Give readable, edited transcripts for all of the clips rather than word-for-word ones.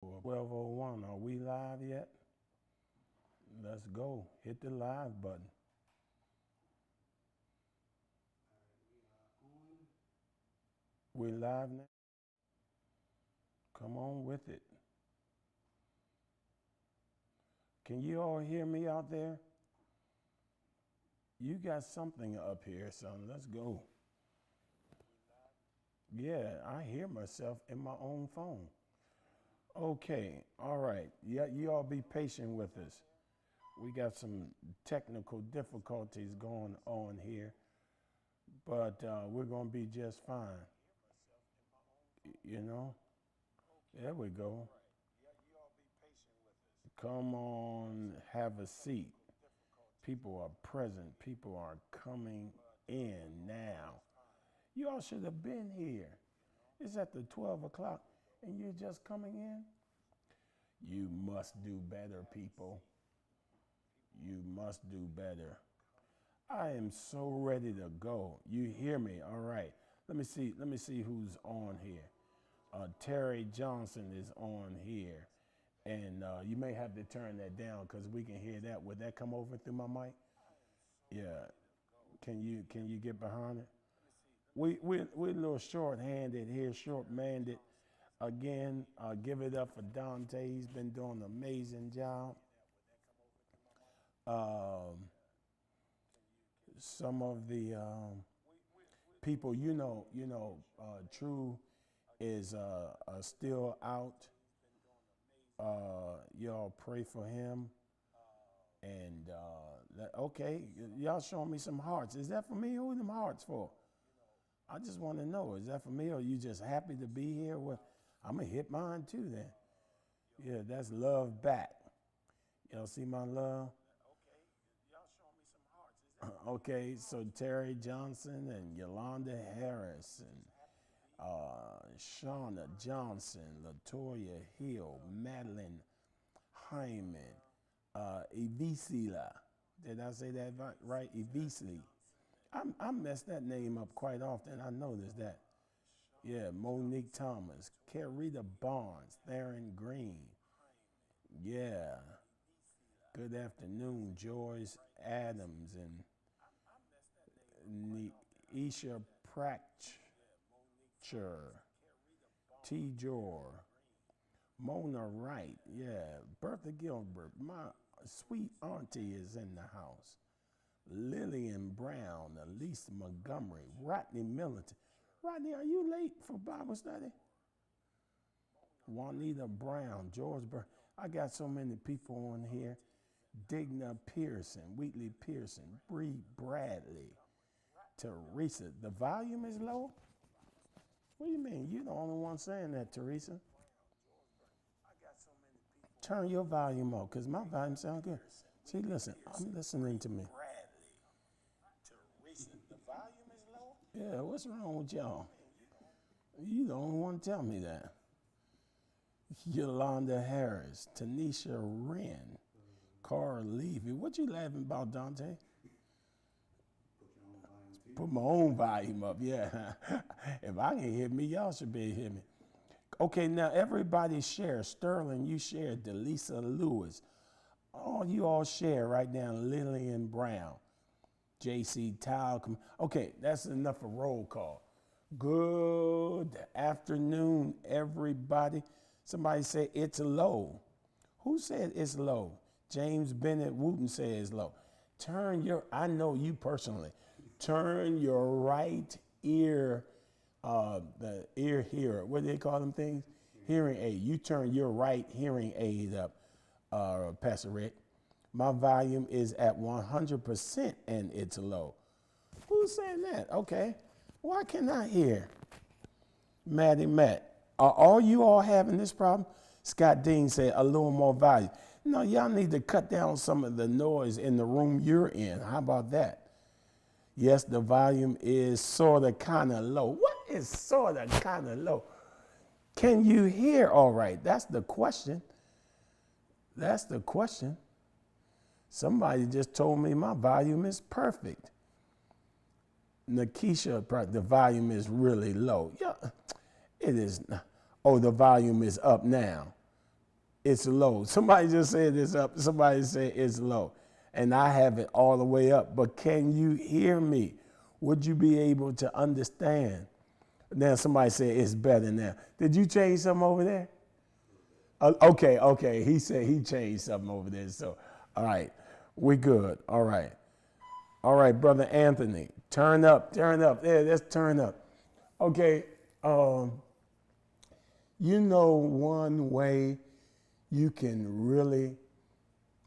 12:01. Are we live yet? Let's go. Hit the live button. We're live now. Come on with it. Can you all hear me out there? You got something up here, son. Let's go. Yeah, I hear myself in my own phone. Okay, all right. Yeah, you all be patient with us. We got some technical difficulties going on here, but we're going to be just fine. You know? There we go. Come on, have a seat. People are present. People are coming in now. You all should have been here. It's at the 12 o'clock and you're just coming in. You must do better, people. You must do better. I am so ready to go. You hear me? All right. Let me see who's on here. Terry Johnson is on here. And you may have to turn that down because we can hear that. Would that come over through my mic? Yeah. Can you get behind it? We're a little short-handed here, short-manded. Again, give it up for Dante. He's been doing an amazing job. Some of the people, True is still out. Y'all pray for him. And okay, y'all showing me some hearts. Is that for me? Who are them hearts for? I just want to know, is that for me or you just happy to be here? Well, I'm going to hit mine too then. Yeah, that's love back. Y'all see my love? Okay, so Terry Johnson and Yolanda Harris and Shauna Johnson, Latoya Hill, Madeline Hyman, Evisila. Did I say that right? Evisli. I mess that name up quite often. I noticed that. Yeah, Monique Thomas, Carita Barnes, Theron Green. Yeah. Good afternoon, Joyce Adams and Isha Pratcher, T. Jor, Mona Wright. Yeah, Bertha Gilbert. My sweet auntie is in the house. Lillian Brown, Elise Montgomery, Rodney Militant. Rodney, are you late for Bible study? Juanita Brown, George Burr. I got so many people on here. Digna Pearson, Wheatley Pearson, Bree Bradley, Teresa. The volume is low? What do you mean? You're the only one saying that, Teresa. Turn your volume up, because my volume sounds good. See, listen, I'm listening to me. Yeah, what's wrong with y'all? You the only one to tell me that. Yolanda Harris, Tanisha Wren, Carl Levy. What you laughing about, Dante? Put my own volume up, yeah. If I can hear me, y'all should be able to hear me. Okay, now everybody share. Sterling, you share. Delisa Lewis. You all share right now. Lillian Brown. J.C. Talcum. Okay, that's enough of roll call. Good afternoon, everybody. Somebody said it's low. Who said it's low? James Bennett Wooten said it's low. I know you personally, turn your right ear, the ear hearer, what do they call them things? Hearing aid. You turn your right hearing aid up, Pastor Rick. My volume is at 100% and it's low. Who's saying that? Okay. Why can't I hear? Matt. Are all you all having this problem? Scott Dean said a little more volume. No, y'all need to cut down some of the noise in the room you're in. How about that? Yes, the volume is sort of kind of low. What is sort of kind of low? Can you hear all right? That's the question. That's the question. Somebody just told me my volume is perfect. Nakisha, the volume is really low. Yeah, it is. Oh, the volume is up now. It's low. Somebody just said this up. Somebody said it's low. And I have it all the way up. But can you hear me? Would you be able to understand? Now somebody said it's better now. Did you change something over there? Okay. He said he changed something over there. So, all right, we good. All right, Brother Anthony, turn up. Yeah, let's turn up. Okay, you know one way you can really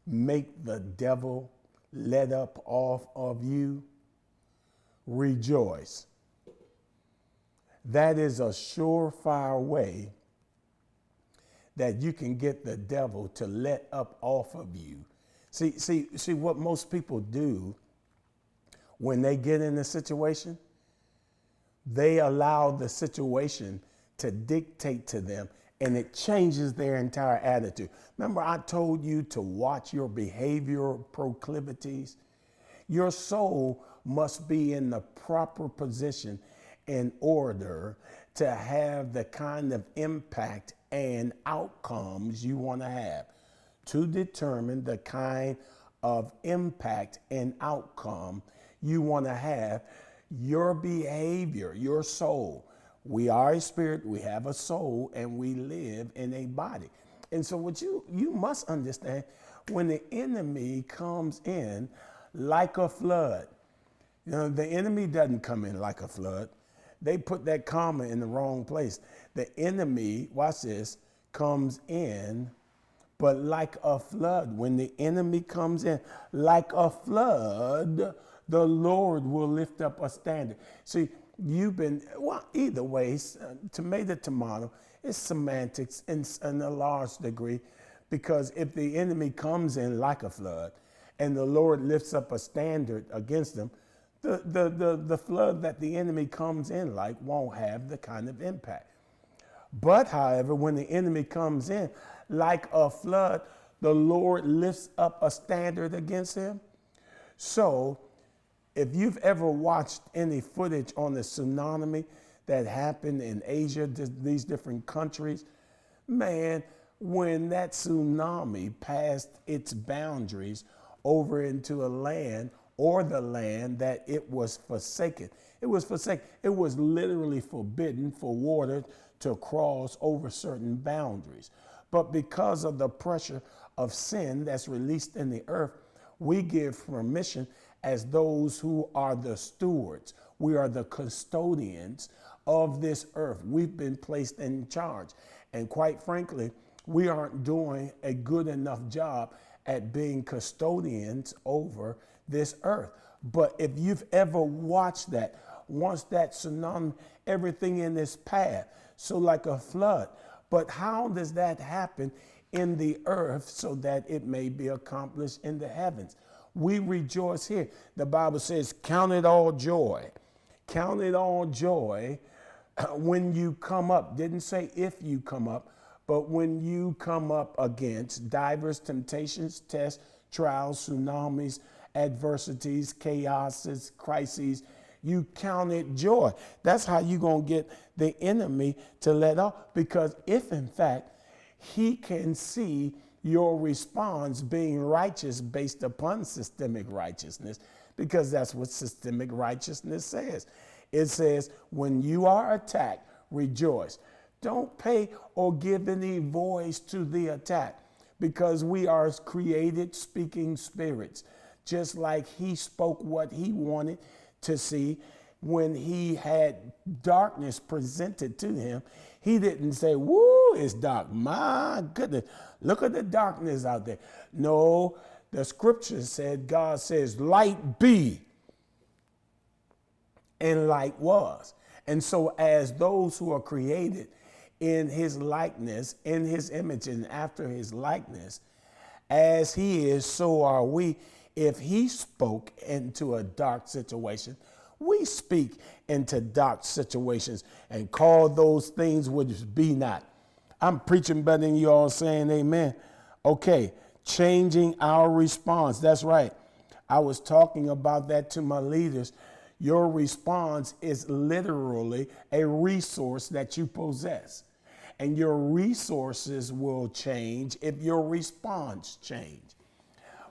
make the devil let up off of you? Rejoice. That is a surefire way that you can get the devil to let up off of you. See what most people do when they get in a situation? They allow the situation to dictate to them, and it changes their entire attitude. Remember, I told you to watch your behavioral proclivities? Your soul must be in the proper position in order to have the kind of impact and outcomes you want to have. To determine the kind of impact and outcome you want to have, your behavior, your soul. We are a spirit, we have a soul, and we live in a body. And so what you must understand, when the enemy comes in like a flood, the enemy doesn't come in like a flood. They put that comma in the wrong place. The enemy, watch this, comes in, but like a flood. When the enemy comes in like a flood, the Lord will lift up a standard. See, either way, tomato, it's semantics in a large degree, because if the enemy comes in like a flood and the Lord lifts up a standard against them, the flood that the enemy comes in like won't have the kind of impact. But, however, when the enemy comes in like a flood, the Lord lifts up a standard against him. So, if you've ever watched any footage on the tsunami that happened in Asia, these different countries, man, when that tsunami passed its boundaries over into a land, or the land that it was forsaken. It was forsaken. It was literally forbidden for water to cross over certain boundaries. But because of the pressure of sin that's released in the earth, we give permission as those who are the stewards. We are the custodians of this earth. We've been placed in charge. And quite frankly, we aren't doing a good enough job at being custodians over this earth. But if you've ever watched that, once that tsunami, everything in its path, so like a flood. But how does that happen in the earth so that it may be accomplished in the heavens? We rejoice here. The Bible says, count it all joy. Count it all joy when you come up. Didn't say if you come up, but when you come up against diverse temptations, tests, trials, tsunamis, adversities, chaoses, crises, you count it joy. That's how you're going to get the enemy to let off. Because if, in fact, he can see your response being righteous based upon systemic righteousness, because that's what systemic righteousness says. It says, when you are attacked, rejoice. Don't pay or give any voice to the attack, because we are created speaking spirits. Just like he spoke what he wanted to see when he had darkness presented to him. He didn't say, woo, it's dark. My goodness, look at the darkness out there. No, the scripture said, God says, light be, and light was. And so as those who are created in his likeness, in his image, and after his likeness, as he is, so are we. If he spoke into a dark situation, we speak into dark situations and call those things which be not. I'm preaching better than you all saying amen. Okay, changing our response. That's right. I was talking about that to my leaders. Your response is literally a resource that you possess. and your resources will change if your response change.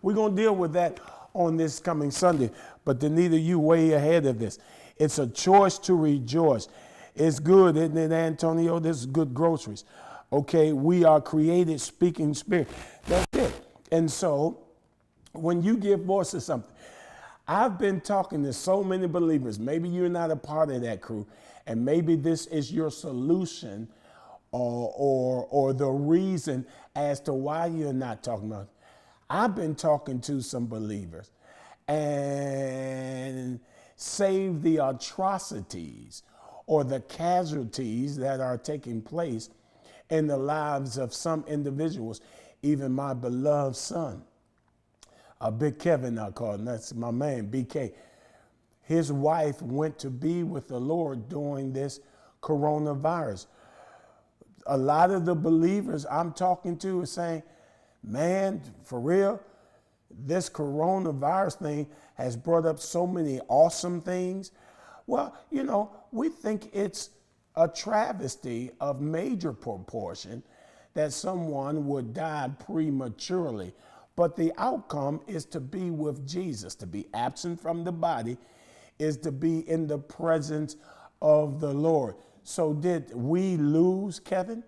We're going to deal with that on this coming Sunday, but Danita, you way ahead of this. It's a choice to rejoice. It's good, isn't it, Antonio? This is good groceries. Okay, we are created speaking spirit. That's it. And so when you give voice to something, I've been talking to so many believers. Maybe you're not a part of that crew, and maybe this is your solution or the reason as to why you're not talking about it. I've been talking to some believers and save the atrocities or the casualties that are taking place in the lives of some individuals, even my beloved son, Big Kevin, I call him, that's my man, BK. His wife went to be with the Lord during this coronavirus. A lot of the believers I'm talking to are saying, man, for real, this coronavirus thing has brought up so many awesome things. Well, you know, we think it's a travesty of major proportion that someone would die prematurely. But the outcome is to be with Jesus. To be absent from the body is to be in the presence of the Lord. So did we lose, Kevin?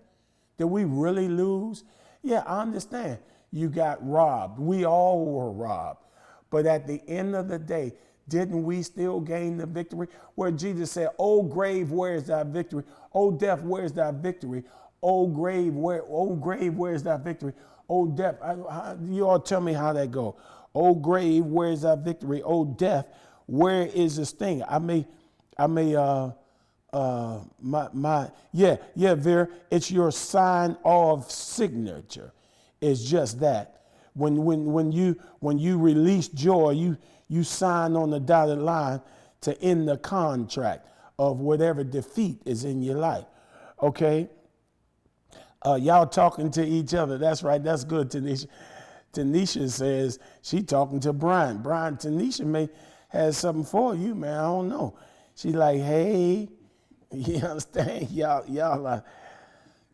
Did we really lose? Yeah, I understand. You got robbed. We all were robbed. But at the end of the day, didn't we still gain the victory? Where Jesus said, "O grave, where is thy victory? O death, where is thy victory? O grave, where is thy victory? O death," you all tell me how that go. "O grave, where is thy victory? O death, where is this thing?" Vera, it's your sign of signature. It's just that. When you release joy, you sign on the dotted line to end the contract of whatever defeat is in your life. Okay? Y'all talking to each other. That's right. That's good, Tanisha. Tanisha says she talking to Brian. Brian, Tanisha may have something for you, man. I don't know. She like, hey, you understand? Y'all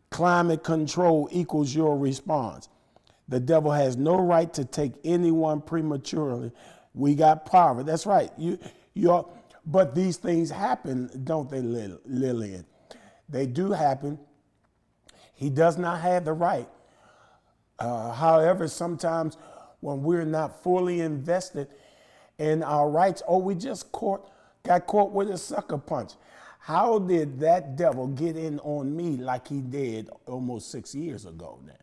climate control equals your response. The devil has no right to take anyone prematurely. We got power. That's right. But these things happen, don't they, Lillian? They do happen. He does not have the right. However, sometimes when we're not fully invested in our rights, we just got caught with a sucker punch. How did that devil get in on me like he did almost 6 years ago now?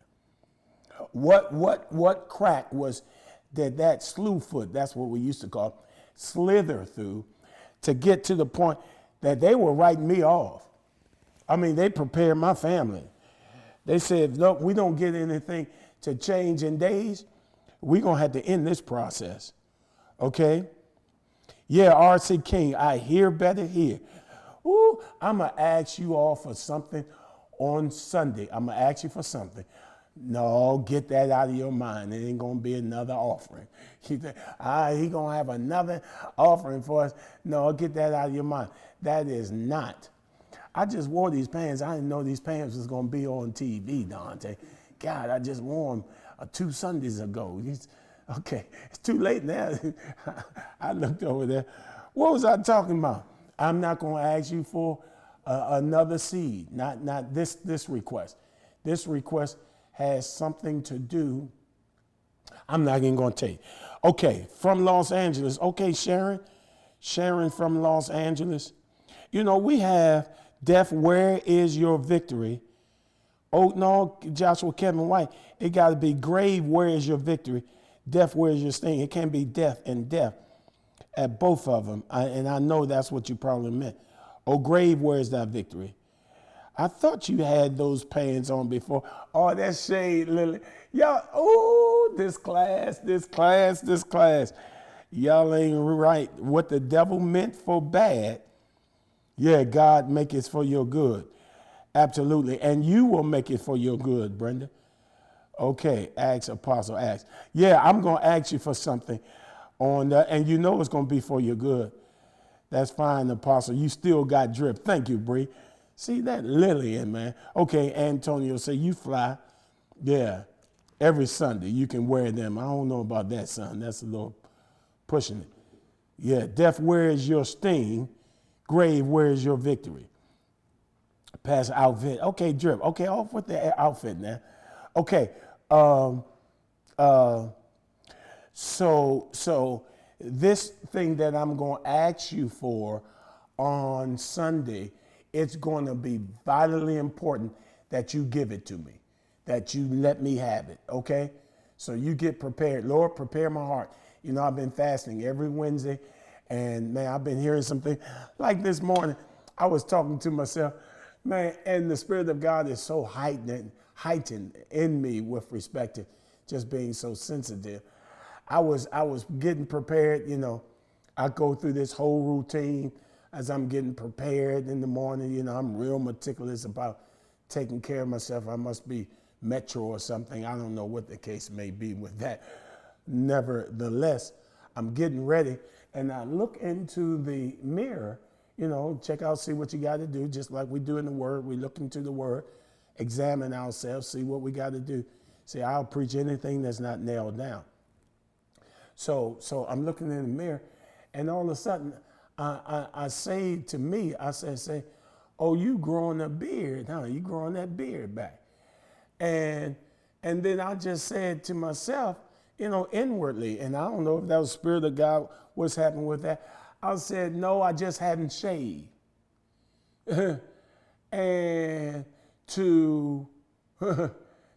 What crack did that slew foot, that's what we used to call it, slither through to get to the point that they were writing me off? I mean, they prepared my family. They said, look, we don't get anything to change in days. We're going to have to end this process. Okay? Yeah, R.C. King, I hear better here. Ooh, I'm going to ask you all for something on Sunday. I'm going to ask you for something. No, get that out of your mind. It ain't going to be another offering. He going to have another offering for us. No, get that out of your mind. That is not. I just wore these pants. I didn't know these pants was going to be on TV, Dante. God, I just wore them 2 Sundays ago. Okay, it's too late now. I looked over there. What was I talking about? I'm not going to ask you for another seed, not this request. This request has something to do. I'm not even going to tell you. Okay, from Los Angeles. Okay, Sharon. Sharon from Los Angeles. You know, we have death, where is your victory? Oh, no, Joshua Kevin White. It got to be grave, where is your victory? Death, where is your sting? It can't be death and death at both of them. And I know that's what you probably meant. Oh, grave, where is that victory? I thought you had those pants on before. Oh, that's shade, Lily. Y'all, oh, this class. Y'all ain't right. What the devil meant for bad, yeah, God make it for your good. Absolutely. And you will make it for your good, Brenda. Okay, ask Apostle, ask. Yeah, I'm going to ask you for something on that, and you know it's going to be for your good. That's fine, Apostle. You still got drip. Thank you, Bree. See that Lillian, man. Okay, Antonio, say you fly. Yeah, every Sunday you can wear them. I don't know about that, son. That's a little pushing it. Yeah, death, where is your sting? Grave, where is your victory? Pass outfit. Okay, drip. Okay, off with the outfit now. Okay. So this thing that I'm going to ask you for on Sunday, it's going to be vitally important that you give it to me, that you let me have it, okay? So you get prepared. Lord, prepare my heart. You know, I've been fasting every Wednesday, and man, I've been hearing something like this morning. I was talking to myself, man, and the Spirit of God is so heightened in me with respect to just being so sensitive. I was getting prepared, you know. I go through this whole routine as I'm getting prepared in the morning. You know, I'm real meticulous about taking care of myself. I must be Metro or something. I don't know what the case may be with that. Nevertheless, I'm getting ready, and I look into the mirror, you know, check out, see what you got to do, just like we do in the Word. We look into the Word, examine ourselves, see what we got to do. See, I'll preach anything that's not nailed down. So I'm looking in the mirror, and all of a sudden, I say to me, I say, oh, you growing a beard, huh? You growing that beard back. And then I just said to myself, you know, inwardly, and I don't know if that was the Spirit of God, what's happening with that. I said, no, I just hadn't shaved. And to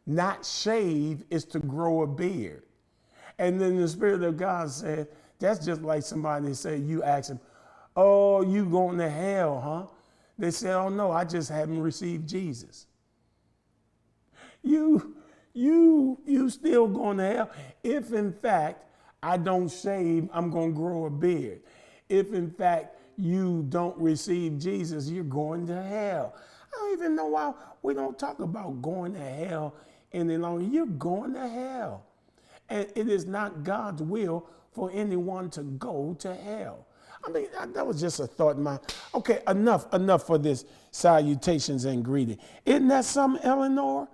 not shave is to grow a beard. And then the Spirit of God said, that's just like somebody said, you ask him, oh, you going to hell, huh? They said, oh no, I just haven't received Jesus. You still going to hell. If in fact I don't shave, I'm going to grow a beard. If in fact you don't receive Jesus, you're going to hell. I don't even know why we don't talk about going to hell any longer. You're going to hell. And it is not God's will for anyone to go to hell. I mean, that was just a thought in my, okay, enough for this salutations and greeting. Isn't that something, Eleanor?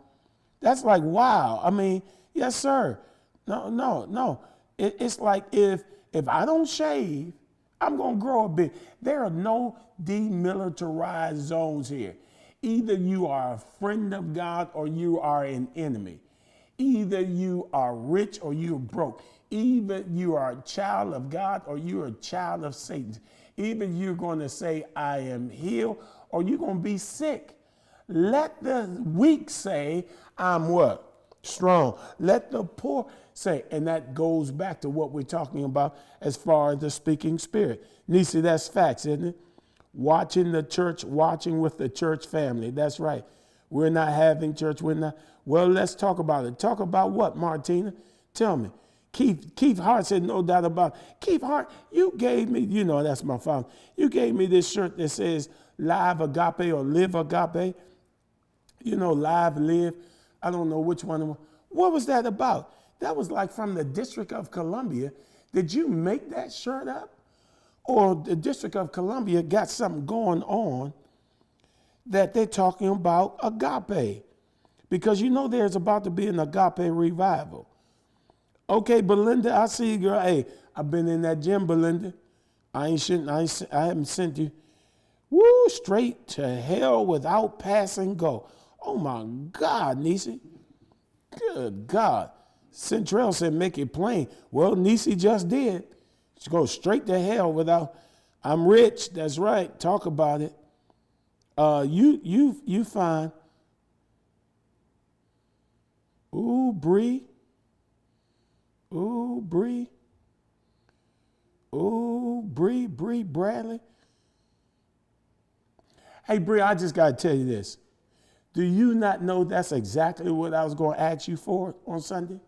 That's like, wow. I mean, yes, sir. No. It's like if I don't shave, I'm going to grow a bit. There are no demilitarized zones here. Either you are a friend of God or you are an enemy. Either you are rich or you're broke. Either you are a child of God or you're a child of Satan. Either you're going to say, I am healed, or you're going to be sick. Let the weak say, I'm what? Strong. Let the poor say, and that goes back to what we're talking about as far as the speaking spirit. Nisi, that's facts, isn't it? Watching the church, watching with the church family. That's right. We're not having church. We're not. Well, let's talk about it. Talk about what, Martina? Tell me. Keith Hart said, no doubt about it. Keith Hart, you gave me, you know, that's my father. You gave me this shirt that says live agape or live agape. You know, live. I don't know which one. What was that about? That was like from the District of Columbia. Did you make that shirt up? Or the District of Columbia got something going on that they're talking about agape? Because you know there's about to be an agape revival. Okay, Belinda, I see you, girl. Hey, I've been in that gym, Belinda. I haven't sent you. Woo, straight to hell without passing go. Oh my God, Nisi. Good God. Centrell said make it plain. Well, Nisi just did. She goes straight to hell without, I'm rich. That's right. Talk about it. You fine. Ooh, Bree. Ooh, Bree. Ooh, Bree Bradley. Hey, Bree, I just got to tell you this. Do you not know that's exactly what I was going to ask you for on Sunday?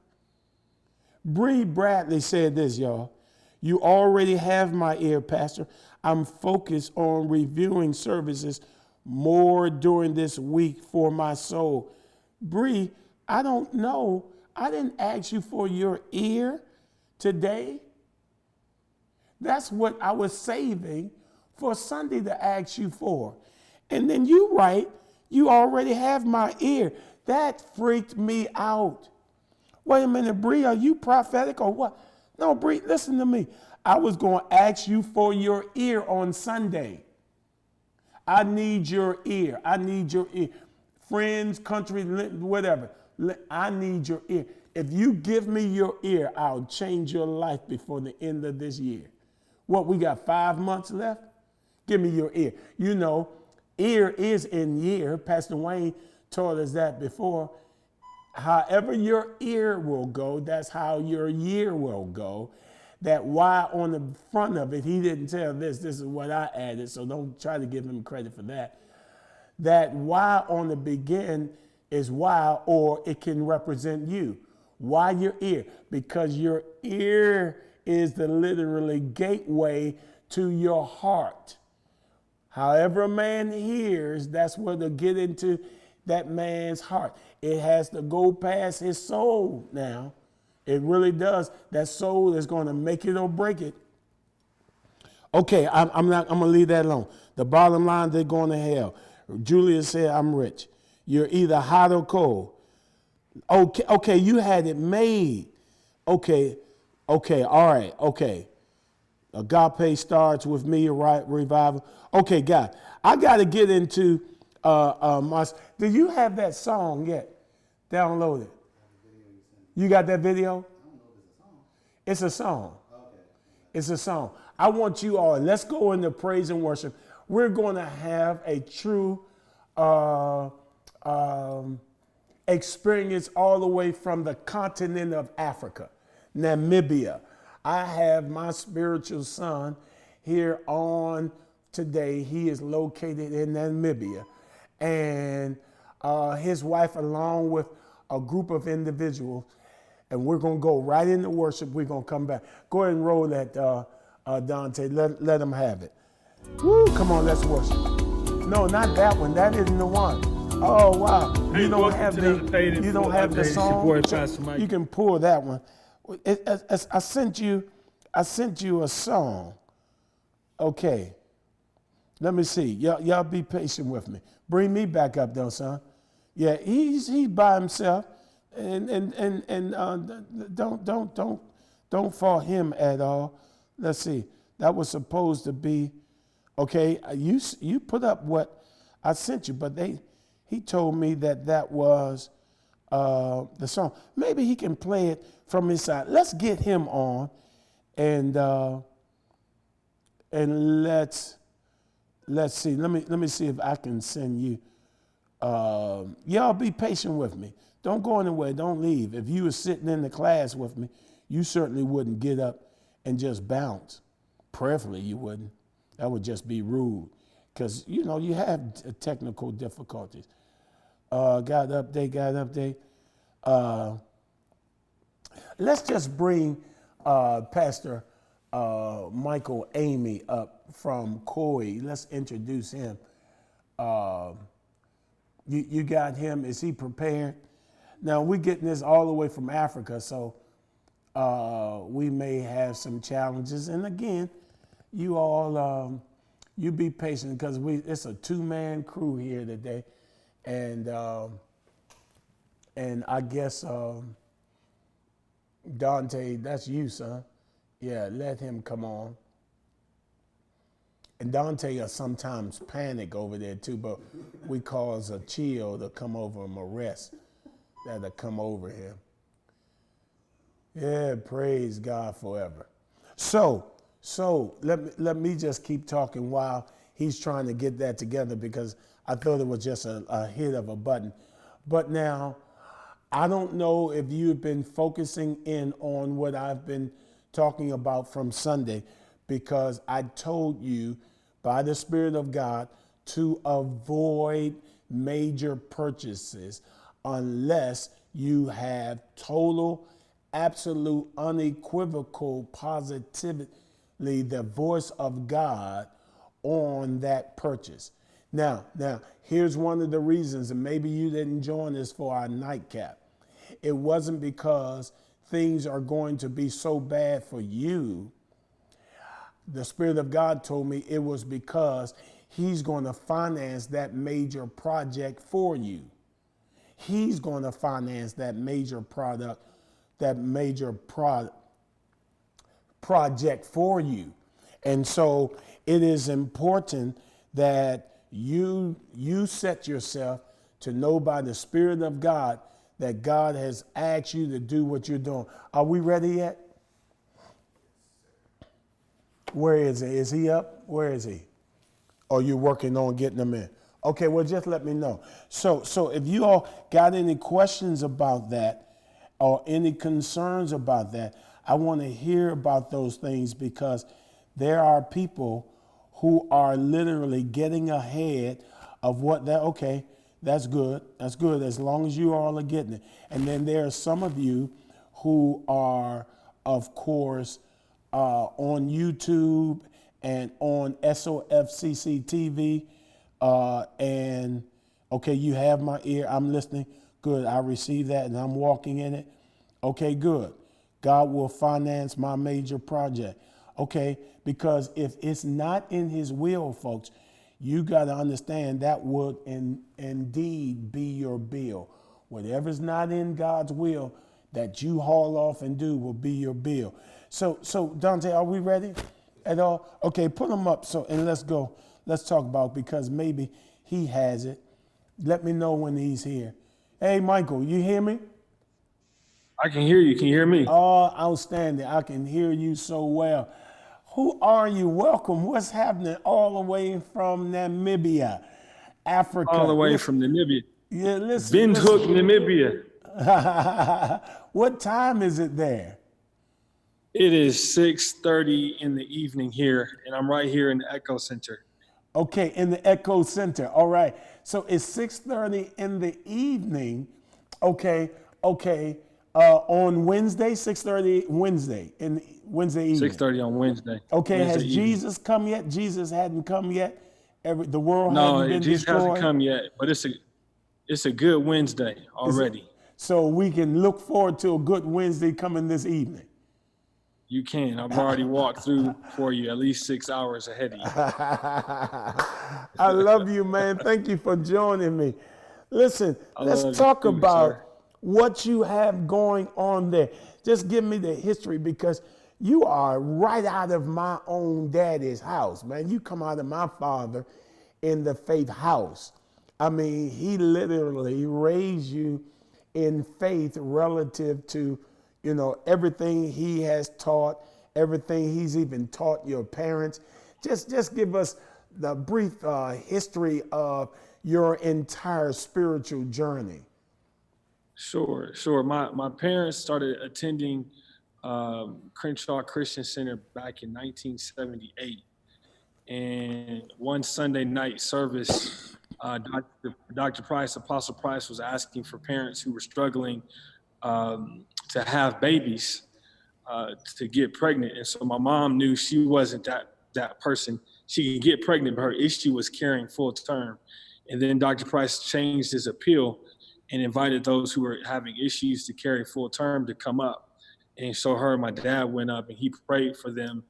Bree Bradley said this, y'all. You already have my ear, Pastor. I'm focused on reviewing services more during this week for my soul. Bree, I don't know. I didn't ask you for your ear today. That's what I was saving for Sunday to ask you for. And then you write, you already have my ear. That freaked me out. Wait a minute, Bree, are you prophetic or what? No, Bree, listen to me. I was going to ask you for your ear on Sunday. I need your ear. I need your ear. Friends, country, whatever. I need your ear. If you give me your ear, I'll change your life before the end of this year. What, we got 5 months left? Give me your ear. You know, ear is in year. Pastor Wayne taught us that before. However your ear will go, that's how your year will go. That Y on the front of it, he didn't tell this. This is what I added, so don't try to give him credit for that. That Y on the begin is Y, or it can represent you. Why your ear? Because your ear is the literally gateway to your heart. However a man hears, that's what they'll get into that man's heart. It has to go past his soul now. It really does. That soul is going to make it or break it. Okay, I'm going to leave that alone. The bottom line, they're going to hell. Julia said, I'm rich. You're either hot or cold. Okay, you had it made. Okay, all right, okay. Agape starts with me, right? Revival. Okay, God, I got to get into my. Do you have that song yet? Download it. You got that video? It's a song. It's a song. I want you all, let's go into praise and worship. We're going to have a true experience all the way from the continent of Africa, Namibia. I have my spiritual son here on today. He is located in Namibia. And his wife, along with a group of individuals, and we're going to go right into worship. We're going to come back. Go ahead and roll that, Dante. Let him have it. Woo, come on, let's worship. No, not that one. That isn't the one. Oh, wow. Hey, you don't have the song. You can pull that one. I sent you a song. Okay. Let me see. Y'all be patient with me. Bring me back up though, son. Yeah, he's by himself. And don't fault him at all. Let's see. That was supposed to be okay. You put up what I sent you, but he told me that was the song. Maybe he can play it from his side. Let's get him on, and let's see. Let me see if I can send you. Y'all be patient with me. Don't go anywhere. Don't leave. If you were sitting in the class with me, you certainly wouldn't get up and just bounce. Prayerfully, you wouldn't. That would just be rude, because you have technical difficulties. Got update. Let's just bring Pastor Michael Amy up from Koi. Let's introduce him. You got him. Is he prepared? Now, we're getting this all the way from Africa, so we may have some challenges. And again, you all, you be patient, because it's a two-man crew here today. And I guess, Dante, that's you, son. Yeah, let him come on. And Dante will sometimes panic over there too, but we cause a chill to come over him, a rest that'll come over him. Yeah, praise God forever. So let me just keep talking while he's trying to get that together, because I thought it was just a hit of a button. But now, I don't know if you've been focusing in on what I've been talking about from Sunday, because I told you by the Spirit of God to avoid major purchases unless you have total, absolute, unequivocal, positively the voice of God on that purchase. Now, here's one of the reasons, and maybe you didn't join us for our nightcap. It wasn't because things are going to be so bad for you. The Spirit of God told me it was because He's going to finance that major project for you. He's going to finance that major project for you. And so it is important that you set yourself to know by the Spirit of God that God has asked you to do what you're doing. Are we ready yet? Where is he? Is he up? Where is he? Or you working on getting them in? Okay, well, just let me know. So if you all got any questions about that or any concerns about that, I want to hear about those things, because there are people who are literally getting ahead of what that, okay, that's good. That's good as long as you all are getting it. And then there are some of you who are, of course, on YouTube and on SOFCC TV. And okay, you have my ear. I'm listening. Good. I receive that and I'm walking in it. Okay, good. God will finance my major project. Okay, because if it's not in his will, folks, you got to understand that would indeed be your bill. Whatever's not in God's will that you haul off and do will be your bill. So Dante, are we ready at all? Okay, put them up. And let's go. Let's talk about, because maybe he has it. Let me know when he's here. Hey, Michael, you hear me? I can hear you. Can you hear me? Oh, outstanding. I can hear you so well. Who are you? Welcome. What's happening all the way from Namibia, Africa? All the way from Namibia. Yeah, listen. Windhoek, Namibia. What time is it there? It is 6:30 in the evening here, and I'm right here in the Echo Center. Okay, in the Echo Center. All right. So it's 6:30 in the evening. Okay. On Wednesday, 6:30 Wednesday evening. 6:30 on Wednesday. Okay. Wednesday Has evening. Jesus come yet? Jesus hadn't come yet. The world No, hadn't been Jesus destroyed. hasn't come yet, but it's a good Wednesday already. So we can look forward to a good Wednesday coming this evening. You can. I've already walked through for you at least 6 hours ahead of you. I love you, man. Thank you for joining me. Listen, let's talk too, about sir. what you have going on there. Just give me the history, because you are right out of my own daddy's house, man. You come out of my father in the faith house. I mean, he literally raised you in faith relative to, everything he has taught, everything he's even taught your parents. Just give us the brief history of your entire spiritual journey. Sure. My parents started attending Crenshaw Christian Center back in 1978. And one Sunday night service, Dr. Price, Apostle Price, was asking for parents who were struggling to have babies to get pregnant. And so my mom knew she wasn't that person. She could get pregnant, but her issue was carrying full term. And then Dr. Price changed his appeal and invited those who were having issues to carry full term to come up. And so her and my dad went up and he prayed for them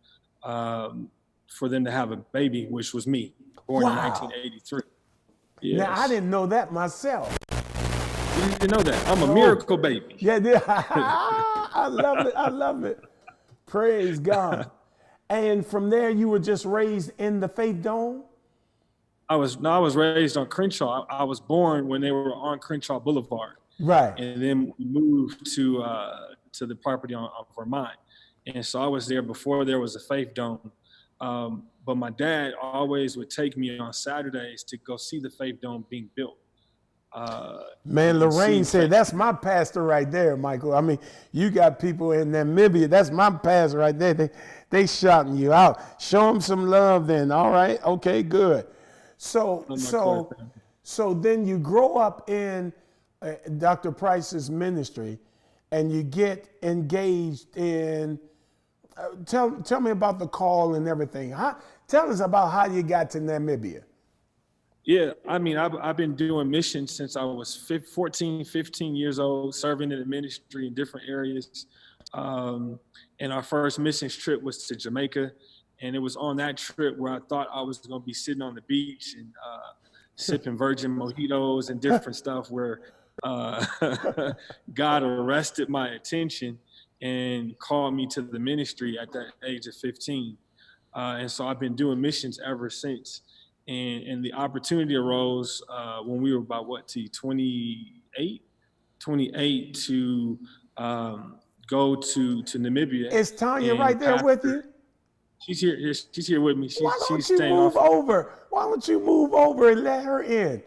to have a baby, which was me, born in 1983. Yes. Now, I didn't know that myself. You didn't know that? I'm a miracle baby. Yeah, I love it. Praise God. And from there, you were just raised in the Faith Dome? I was raised on Crenshaw. I was born when they were on Crenshaw Boulevard. Right. And then we moved to the property on Vermont. And so I was there before there was a Faith Dome. But my dad always would take me on Saturdays to go see the Faith Dome being built. Man, Lorraine said, that's my pastor right there, Michael. I mean, you got people in Namibia. That's my pastor right there. They shouting you out. Show them some love then. All right. Okay, good. So then you grow up in Dr. Price's ministry and you get engaged in, tell me about the call and everything. Tell us about how you got to Namibia. Yeah, I mean, I've been doing missions since I was 15 years old, serving in the ministry in different areas. And our first missions trip was to Jamaica. And it was on that trip where I thought I was going to be sitting on the beach and sipping virgin mojitos and different stuff, where uh, God arrested my attention and called me to the ministry at that age of 15. And so I've been doing missions ever since. And the opportunity arose when we were about, what, to 28 to go to Namibia. Is Tanya And right there with you? she's here. She's here with me. Why don't She's you staying move off. over? Why don't you move over and let her in?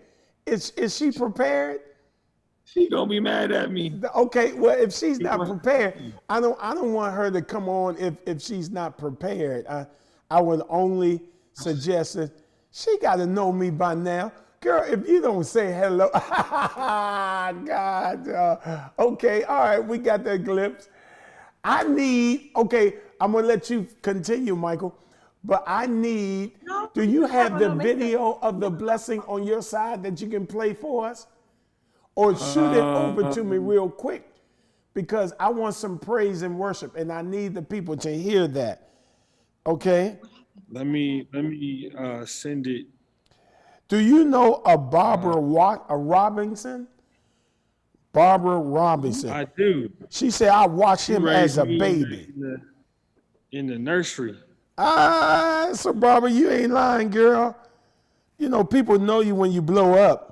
Is she prepared? She gonna be mad at me. Okay, well, if she's not prepared, I don't want her to come on if she's not prepared. I would only suggest that she got to know me by now. Girl, if you don't say hello, God, okay, all right, we got that glimpse. Okay, I'm gonna let you continue, Michael, but do you have the video of the blessing on your side that you can play for us? Or shoot it over to me real quick, because I want some praise and worship, and I need the people to hear that. Okay? Let me send it. Do you know a Barbara Robinson? Barbara Robinson. I do. She said, I watched him as a baby. In the nursery. So Barbara, you ain't lying, girl. You know, people know you when you blow up.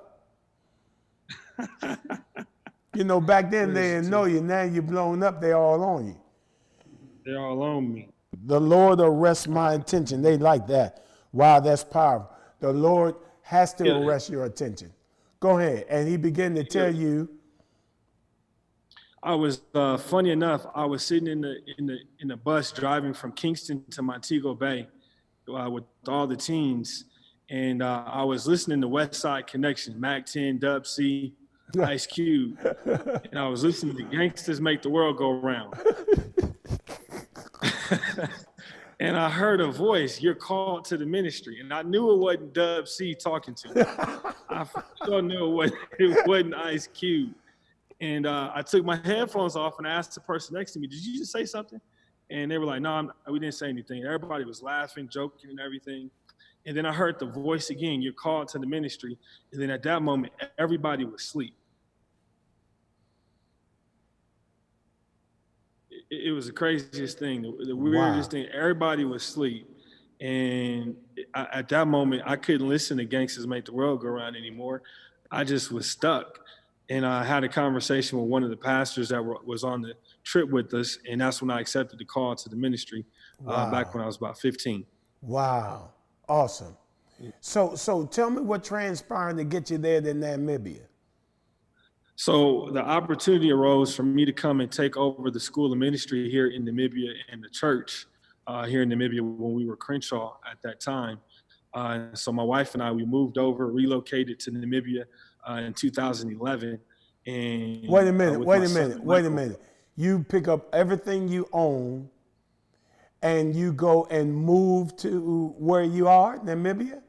You know, back then they didn't know you. Now you're blown up, they all on you. They're all on me. The Lord arrests my attention. They like that. Wow, that's powerful. The Lord has to arrest your attention. Go ahead. And he began to tell you. I was funny enough. I was sitting in the bus driving from Kingston to Montego Bay with all the teens, and I was listening to West Side Connection, Mac 10, Dub C, Ice Cube, and I was listening to Gangsters Make the World Go Round. And I heard a voice, "You're called to the ministry," and I knew it wasn't Dub C talking to me. I sure knew it wasn't Ice Cube. And I took my headphones off and I asked the person next to me, "Did you just say something?" And they were like, "No, we didn't say anything." Everybody was laughing, joking, and everything. And then I heard the voice again, "You're called to the ministry." And then at that moment, everybody was asleep. It was the craziest thing, the weirdest thing. Everybody was asleep. And at that moment, I couldn't listen to Gangsters Make the World Go Round anymore. I just was stuck. And I had a conversation with one of the pastors that was on the trip with us. And that's when I accepted the call to the ministry back when I was about 15. Wow. Awesome. So tell me what transpired to get you there to Namibia. So the opportunity arose for me to come and take over the school of ministry here in Namibia and the church here in Namibia when we were Crenshaw at that time. So my wife and I, we moved over, relocated to Namibia in 2011. And wait a minute. You pick up everything you own and you go and move to where you are, Namibia?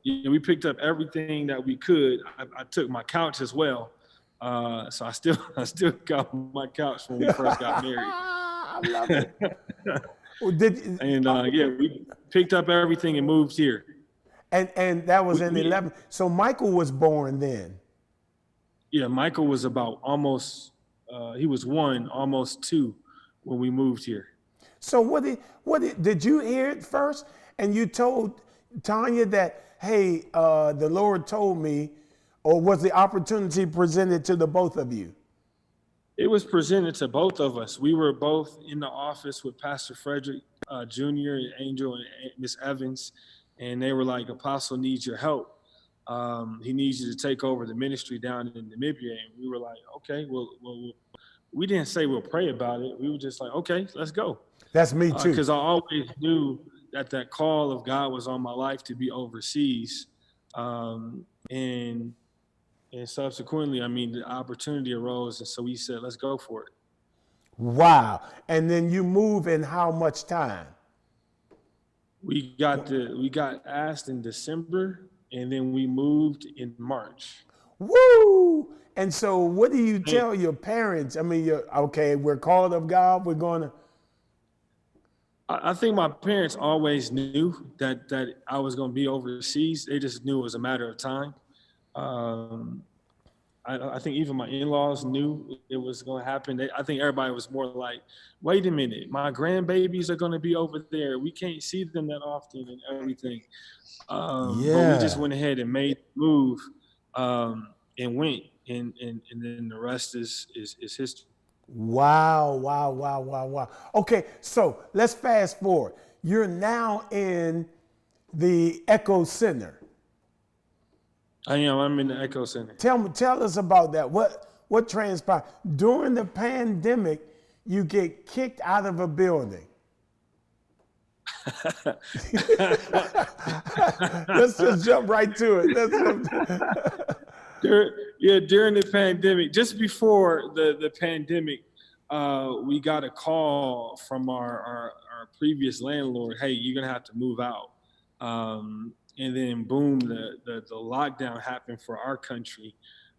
Yeah, we picked up everything that we could. I took my couch as well. So I still got my couch when we first got married. I love it. We picked up everything and moved here. And that was in 11. So Michael was born then. Yeah, Michael was about he was 1, almost 2 when we moved here. So did you hear it first? And you told Tanya that, hey, the Lord told me, or was the opportunity presented to the both of you? It was presented to both of us. We were both in the office with Pastor Frederick Jr., Angel, and Miss Evans, and they were like, "Apostle needs your help. He needs you to take over the ministry down in Namibia." And we were like, "Okay, well, we didn't say we'll pray about it. We were just like, okay, let's go." That's me too. Because I always knew that call of God was on my life to be overseas. And subsequently, I mean, the opportunity arose, and so we said, let's go for it. Wow. And then you move in how much time? We got asked in December, and then we moved in March. Woo! And so what do you tell your parents? I mean, we're called of God, we're going to... I think my parents always knew that I was going to be overseas. They just knew it was a matter of time. Um, I think even my in-laws knew it was going to happen. I think everybody was more like, wait a minute, my grandbabies are going to be over there. We can't see them that often and everything. But we just Yeah. went ahead and made the move and went. And then the rest is history. Wow, wow, wow, wow, wow. Okay, so let's fast forward. You're now in the Echo Center. I'm in the Echo Center. Tell us about that. What transpired during the pandemic? You get kicked out of a building. Let's just jump right to it. During the pandemic, just before the pandemic, we got a call from our previous landlord. Hey, you're gonna have to move out. And then boom, the lockdown happened for our country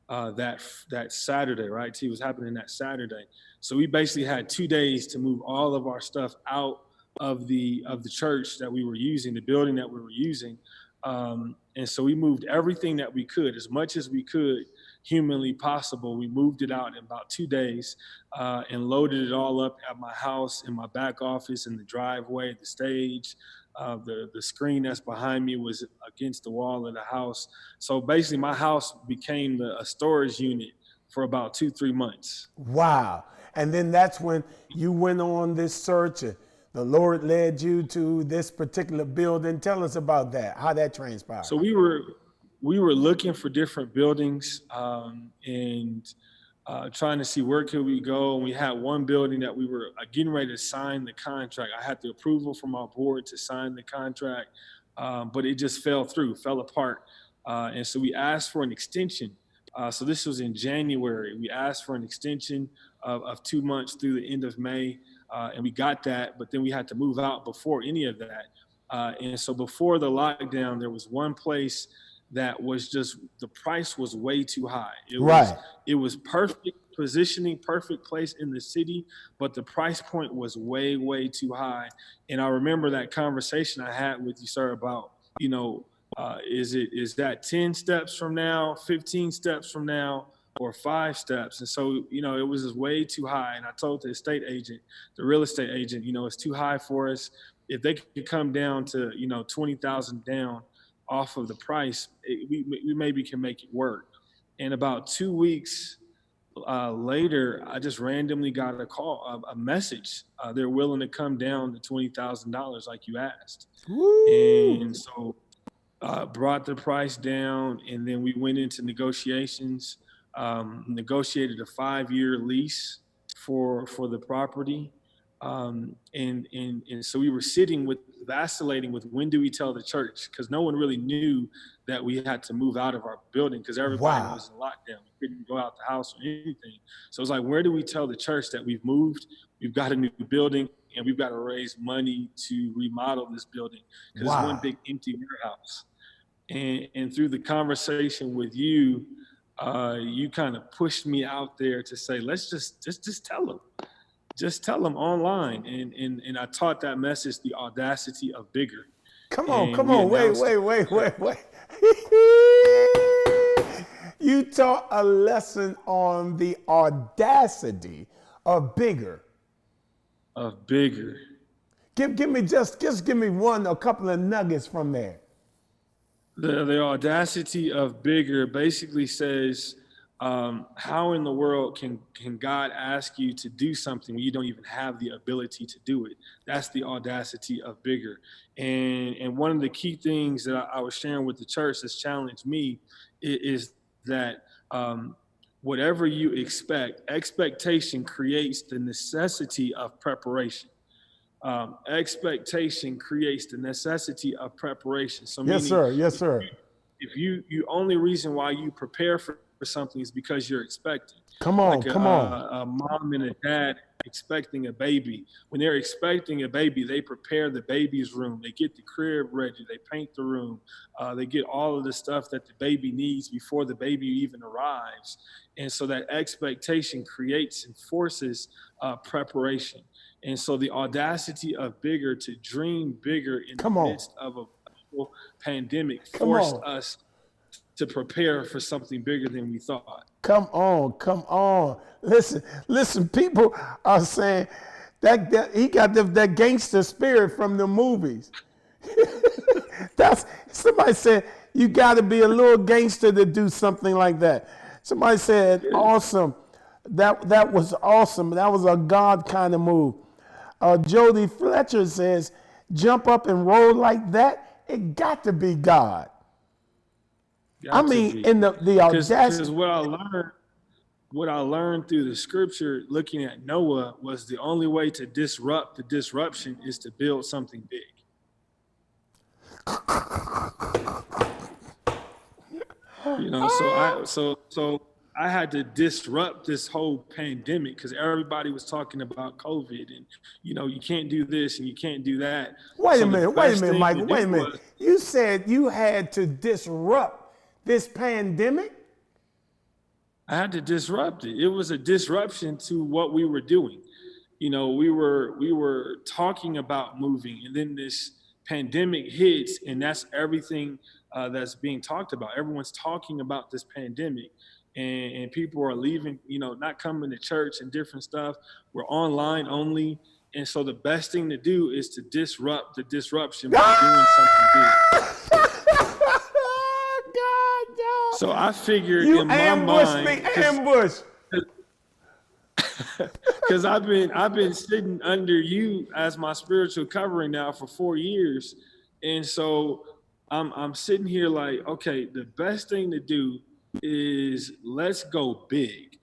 that Saturday, right? It was happening that Saturday. So we basically had 2 days to move all of our stuff out of the church that we were using, the building that we were using. And so we moved everything that we could, as much as we could, humanly possible. We moved it out in about 2 days and loaded it all up at my house, in my back office, in the driveway, the stage. The screen that's behind me was against the wall of the house. So basically, my house became a storage unit for about 2-3 months. Wow. And then that's when you went on this search and the Lord led you to this particular building. Tell us about that, how that transpired. So we were looking for different buildings and trying to see where could we go. And we had one building that we were getting ready to sign the contract. I had the approval from our board to sign the contract, but it just fell apart. And so we asked for an extension. So this was in January. We asked for an extension of 2 months through the end of May, and we got that, but then we had to move out before any of that. And so before the lockdown, there was one place that was just, the price was way too high. It was perfect positioning, perfect place in the city, but the price point was way, way too high. And I remember that conversation I had with you, sir, about, is that 10 steps from now, 15 steps from now, or 5 steps? And so, it was just way too high. And I told the real estate agent, it's too high for us. If they could come down to, 20,000 down off of the price, we maybe can make it work. And about 2 weeks later, I just randomly got a message. They're willing to come down to $20,000 like you asked. Woo. And so brought the price down, and then we went into negotiations, negotiated a 5-year lease for the property. And so we were vacillating with when do we tell the church, because no one really knew that we had to move out of our building because everybody was in lockdown. We couldn't go out the house or anything. So it was like, where do we tell the church that we've moved, we've got a new building, and we've got to raise money to remodel this building because it's one big empty warehouse. And through the conversation with you, you kind of pushed me out there to say, let's just tell them. Just tell them online. And I taught that message, the audacity of bigger. Come on. Wait. You taught a lesson on the audacity of bigger. Of bigger. Give me give me a couple of nuggets from there. The audacity of bigger basically says, how in the world can God ask you to do something when you don't even have the ability to do it? That's the audacity of bigger. And one of the key things that I was sharing with the church that's challenged me is that whatever you expectation creates the necessity of preparation. Expectation creates the necessity of preparation. So yes, sir. If you only reason why you prepare for for something is because you're expecting. Come on, Like come on. a mom and a dad expecting a baby. When they're expecting a baby, they prepare the baby's room. They get the crib ready. They paint the room. They get all of the stuff that the baby needs before the baby even arrives. And so that expectation creates and forces preparation. And so the audacity of bigger, to dream bigger in Come the on. midst of a pandemic, Come forced on. us to prepare for something bigger than we thought. Come on, come on. Listen, people are saying that he got that gangster spirit from the movies. That's somebody said you got to be a little gangster to do something like that. Somebody said awesome. That was awesome. That was a God kind of move. Jody Fletcher says jump up and roll like that. It got to be God. I mean, in the audacity. Because what I learned through the scripture, looking at Noah, was the only way to disrupt the disruption is to build something big. You know, so I had to disrupt this whole pandemic because everybody was talking about COVID and, you know, you can't do this and you can't do that. Wait a minute, Michael, wait a minute. You said you had to disrupt this pandemic? I had to disrupt it. It was a disruption to what we were doing. You know, we were talking about moving, and then this pandemic hits, and that's everything that's being talked about. Everyone's talking about this pandemic, and people are leaving, you know, not coming to church and different stuff. We're online only. And so the best thing to do is to disrupt the disruption by doing something big. So I figured in my mind, because I've been sitting under you as my spiritual covering now for 4 years, and so I'm sitting here like, okay, the best thing to do is let's go big.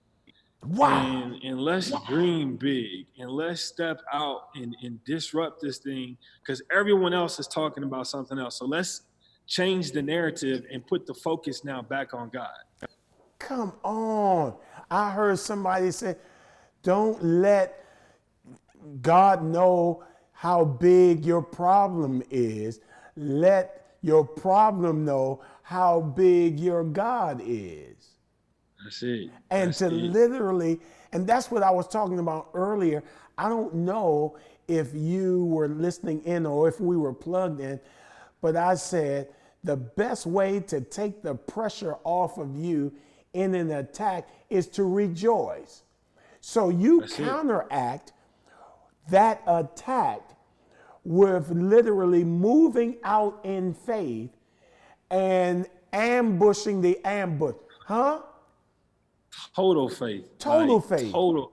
Wow. And let's dream big, and let's step out and disrupt this thing, because everyone else is talking about something else. So let's change the narrative and put the focus now back on God. Come on. I heard somebody say, don't let God know how big your problem is. Let your problem know how big your God is. That's it. And to literally, and that's what I was talking about earlier. I don't know if you were listening in or if we were plugged in, but I said the best way to take the pressure off of you in an attack is to rejoice. So you counteract that attack with literally moving out in faith and ambushing the ambush. Huh? Total faith. Total faith. Total.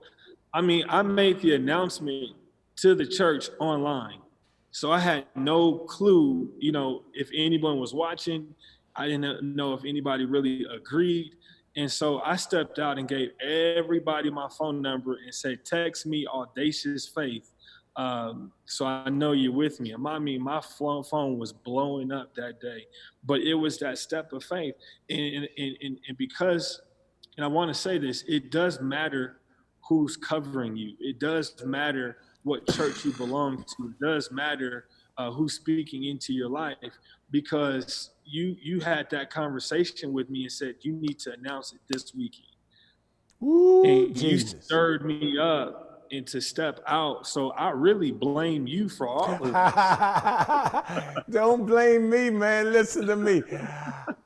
I mean, I made the announcement to the church online. So I had no clue, you know, if anyone was watching. I didn't know if anybody really agreed. And so I stepped out and gave everybody my phone number and said, text me audacious faith. So I know you're with me. And I mean, my phone was blowing up that day, but it was that step of faith. And because, and I want to say this, it does matter who's covering you. It does matter what church you belong to. It does matter who's speaking into your life, because you had that conversation with me and said, you need to announce it this weekend. Ooh, and Jesus. You stirred me up and to step out. So I really blame you for all of this. Don't blame me, man. Listen to me.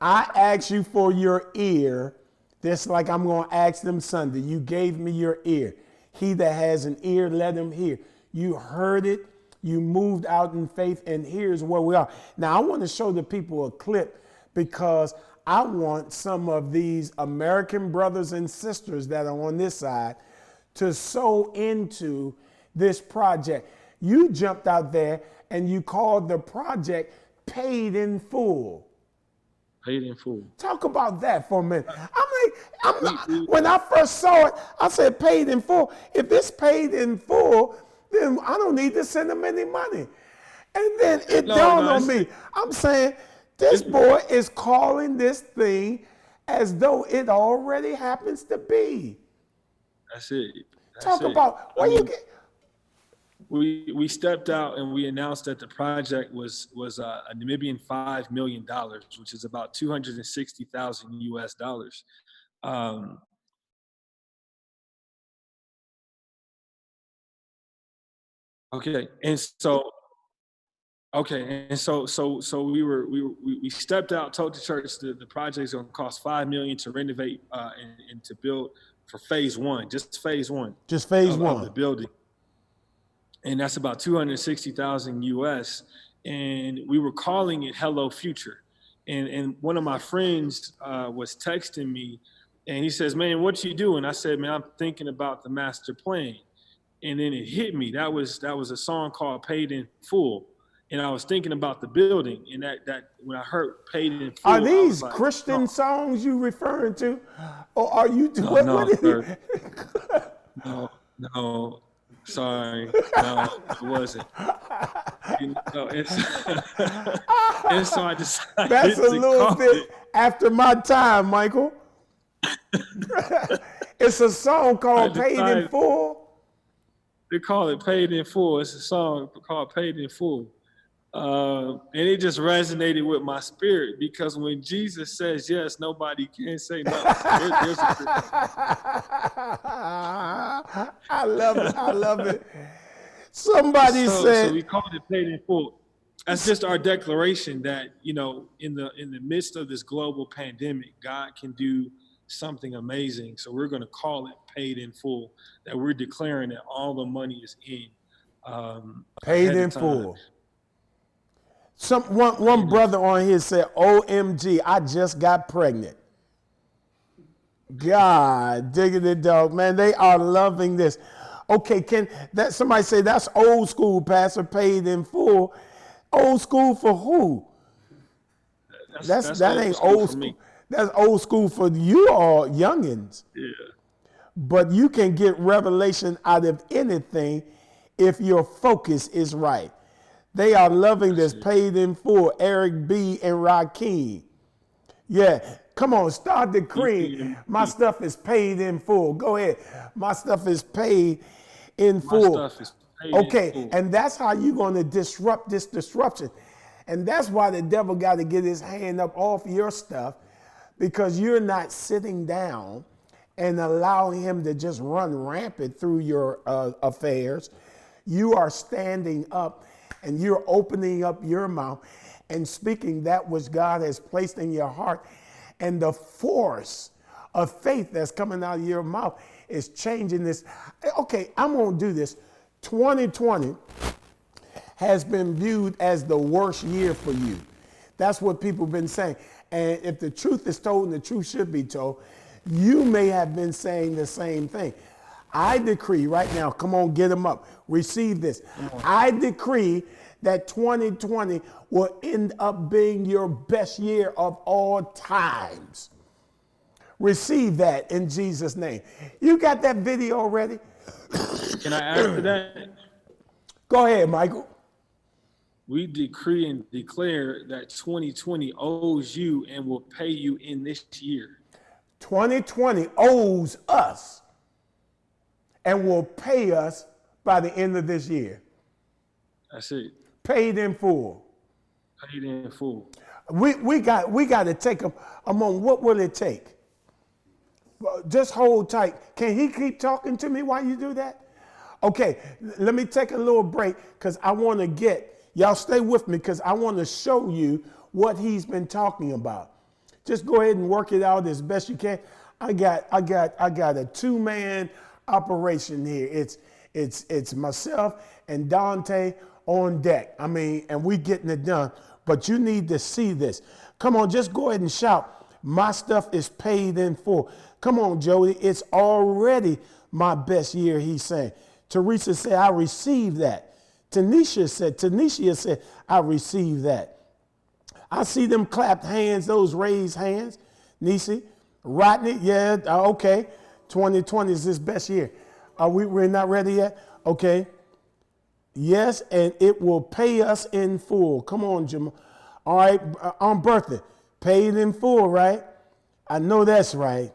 I asked you for your ear, just like I'm going to ask them Sunday. You gave me your ear. He that has an ear, let him hear. You heard it. You moved out in faith, and here's where we are. Now, I want to show the people a clip because I want some of these American brothers and sisters that are on this side to sow into this project. You jumped out there and you called the project Paid in Full. Paid in full. Talk about that for a minute. When I first saw it, I said paid in full. If it's paid in full, then I don't need to send them any money. And then it dawned on me. I'm saying this boy is calling this thing as though it already happens to be. That's it. Talk about where you get. We stepped out and we announced that the project was a Namibian $5 million, which is about 260,000 US dollars. Okay, and so we stepped out, told the church the project is going to cost $5 million to renovate and to build for phase one, just phase one, Just phase of one. the building. And that's about 260,000 US. And we were calling it Hello Future. And one of my friends was texting me and he says, man, what you doing? I said, man, I'm thinking about the master plan. And then it hit me. That was a song called Paid in Full. And I was thinking about the building, and that when I heard Paid in Full, Are these like, Christian songs you referring to? Or are you no, sir. No, sorry. No, it wasn't. And so I decided That's a little bit after my time, Michael. It's a song called Paid in Full. They call it Paid in Full. It's a song called Paid in Full. And it just resonated with my spirit because when Jesus says yes, nobody can say no. I love it. I love it. Somebody said. So we called it Paid in Full. That's just our declaration that, in the midst of this global pandemic, God can do something amazing. So we're going to call it Paid in Full, that we're declaring that all the money is in. Paid in full. One brother on here said, OMG, I just got pregnant. God, diggity dog, man, they are loving this. Okay, can that somebody say that's old school, Pastor, Paid in Full? Old school for who? That ain't old school. That's old school for you all youngins. Yeah. But you can get revelation out of anything if your focus is right. They are loving this. Paid in Full, Eric B. and Rakeem. Yeah, come on, start decreeing. My stuff is paid in full. Go ahead. My stuff is paid in full. My stuff is paid okay, in full. And that's how you're going to disrupt this disruption. And that's why the devil got to get his hand up off your stuff, because you're not sitting down and allowing him to just run rampant through your affairs. You are standing up and you're opening up your mouth and speaking that which God has placed in your heart. And the force of faith that's coming out of your mouth is changing this. Okay, I'm going to do this. 2020 has been viewed as the worst year for you. That's what people have been saying. And if the truth is told and the truth should be told, you may have been saying the same thing. I decree right now, come on, get them up. Receive this. I decree that 2020 will end up being your best year of all times. Receive that in Jesus' name. You got that video already? Can I add to that? Go ahead, Michael. We decree and declare that 2020 owes you and will pay you in this year. 2020 owes us and will pay us by the end of this year. That's it. Paid in full. Paid in full. We got to take a moment. What will it take? Just hold tight. Can he keep talking to me while you do that? Okay, let me take a little break because I want to y'all stay with me because I want to show you what he's been talking about. Just go ahead and work it out as best you can. I got a two-man operation here. It's myself and Dante on deck. I mean, and we getting it done. But you need to see this. Come on, just go ahead and shout. My stuff is paid in full. Come on, Jody. It's already my best year, he's saying. Teresa said, I received that. Tanisha said, I received that. I see them clapped hands, those raised hands. Nisi, Rodney, yeah, okay. 2020 is his best year. We're not ready yet? Okay. Yes, and it will pay us in full. Come on, Jamal. All right, on birthday, paid in full, right? I know that's right.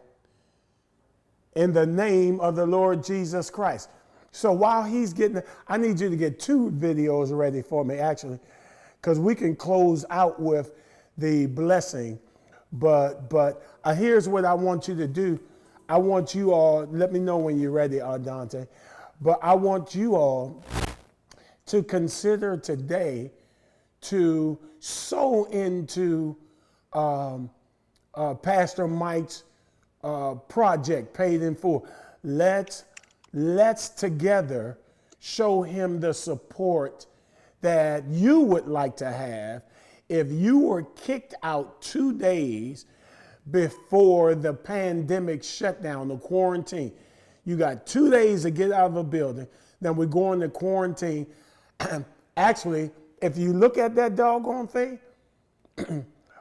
In the name of the Lord Jesus Christ. So while he's getting, I need you to get 2 videos ready for me, actually, because we can close out with the blessing. But here's what I want you to do. I want you all, let me know when you're ready, Dante, but I want you all to consider today to sow into Pastor Mike's project, Paid in Full. Let's together show him the support that you would like to have if you were kicked out 2 days before the pandemic shutdown, the quarantine. You got 2 days to get out of a building. Then we're going to quarantine. Actually, if you look at that doggone thing,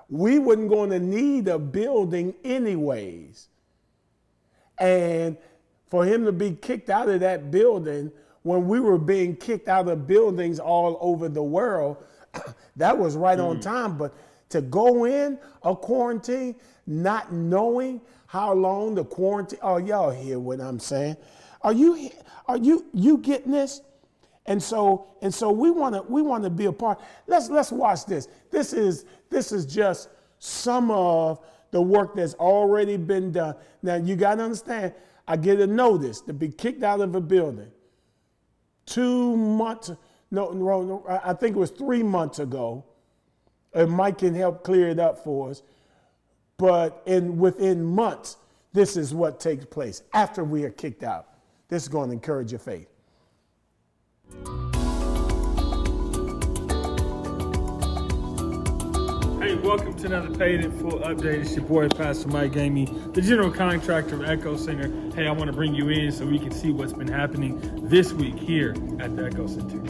we wasn't going to need a building anyways. And for him to be kicked out of that building when we were being kicked out of buildings all over the world, that was right on time. But to go in a quarantine, not knowing how long the quarantine, oh, y'all hear what I'm saying? Are you getting this? And so we want to be a part. Let's watch this. This is just some of the work that's already been done. Now you got to understand, I get a notice to be kicked out of a building 2 months. No, I think it was 3 months ago. And Mike can help clear it up for us. But within months, this is what takes place after we are kicked out. This is going to encourage your faith. Hey, welcome to another Paid in Full update. It's your boy, Pastor Mike Gamey, the general contractor of Echo Center. Hey, I want to bring you in so we can see what's been happening this week here at the Echo Center.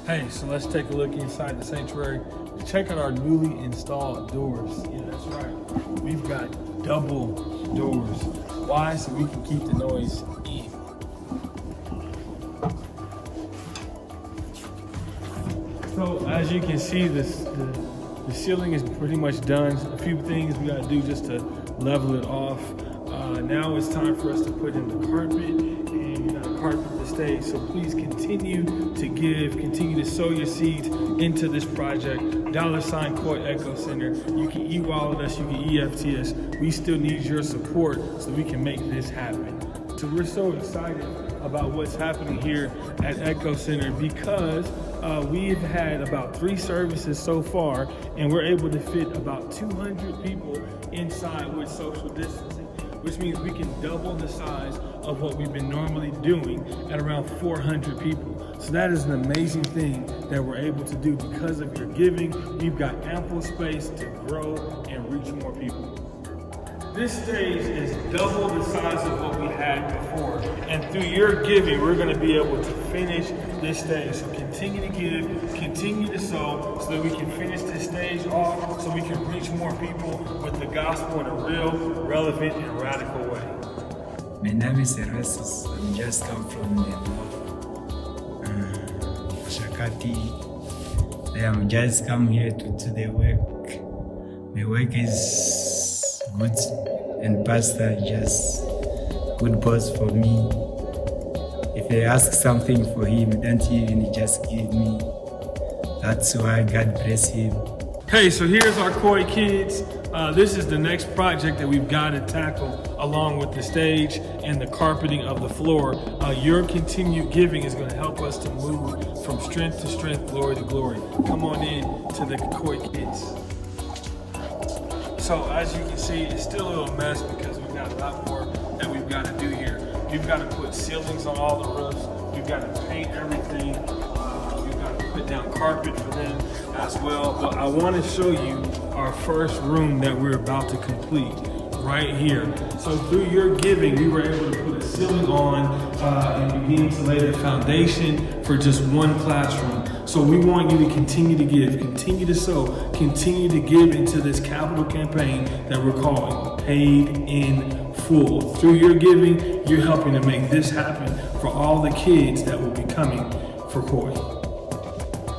Hey, so let's take a look inside the sanctuary. Check out our newly installed doors. Yeah, that's right. We've got double doors. Why? So we can keep the noise in. So as you can see, the ceiling is pretty much done. A few things we gotta do just to level it off. Now it's time for us to put in the carpet, and we gotta carpet the stage. So please continue to give, continue to sow your seeds into this project. $ Coy Echo Center. You can e-wallet us, you can EFT us. We still need your support so we can make this happen. So we're so excited about what's happening here at Echo Center because we've had about 3 services so far, and we're able to fit about 200 people inside with social distancing, which means we can double the size of what we've been normally doing at around 400 people. So that is an amazing thing that we're able to do because of your giving. We've got ample space to grow and reach more people. This stage is double the size of what we had before. And through your giving, we're going to be able to finish this stage. So continue to give, continue to sow so that we can finish this stage off, so we can reach more people with the gospel in a real, relevant, and radical way. My name is Erasmus. I just come from the Shakati. I am just come here to do the work. My work is good, and pastor just good boss for me. If I ask something for him, don't even just give me. That's why God bless him. Hey, so here's our Koi kids. This is the next project that we've got to tackle along with the stage and the carpeting of the floor. Your continued giving is going to help us to move from strength to strength, glory to glory. Come on in to the Koi kids. So as you can see, it's still a little mess because we've got a lot more that we've got to do here. We've got to put ceilings on all the roofs. We've got to paint everything. We've got to put down carpet for them as well. But I want to show you our first room that we're about to complete right here. So through your giving, we were able to put a ceiling on and begin to lay the foundation for just one classroom. So we want you to continue to give, continue to sow, continue to give into this capital campaign that we're calling Paid in Full. Through your giving, you're helping to make this happen for all the kids that will be coming for Koi.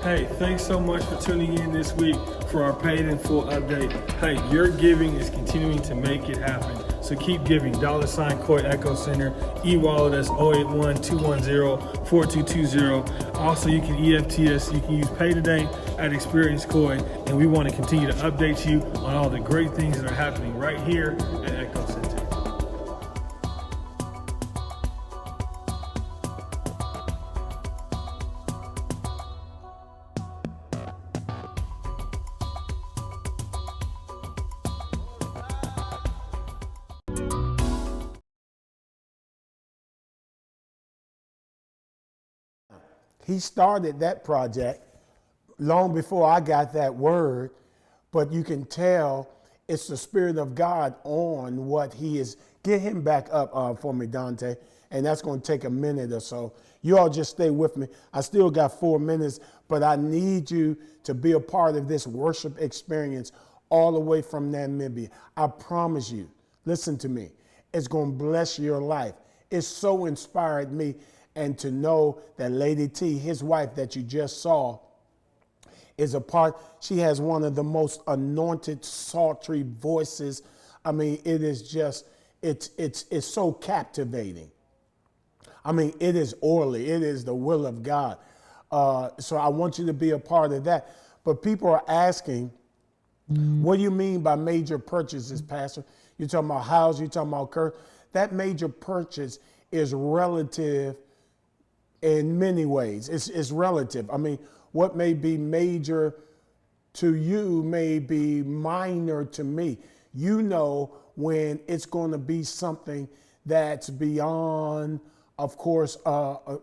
Hey, thanks so much for tuning in this week. for our paid in full update. Hey, your giving is continuing to make it happen. So keep giving. $ Koi Echo Center, e-wallet us 081-210-4220. Also, you can EFT us. You can use Pay Today at Experience Koi. And we want to continue to update you on all the great things that are happening right here at Echo Center. He started that project long before I got that word, but you can tell it's the Spirit of God on what he is. Get him back up for me, Dante, and that's going to take a minute or so. You all just stay with me. I still got 4 minutes, but I need you to be a part of this worship experience all the way from Namibia. I promise you, listen to me, it's going to bless your life. It so inspired me. And to know that Lady T, his wife that you just saw, is a part. She has one of the most anointed, sultry voices. I mean, it is just, it's so captivating. I mean, it is oily. It is the will of God. So I want you to be a part of that. But people are asking, what do you mean by major purchases, Pastor? You're talking about house, you're talking about curse. That major purchase is relative in many ways. It's relative. I mean, what may be major to you may be minor to me. You know when it's going to be something that's beyond, of course,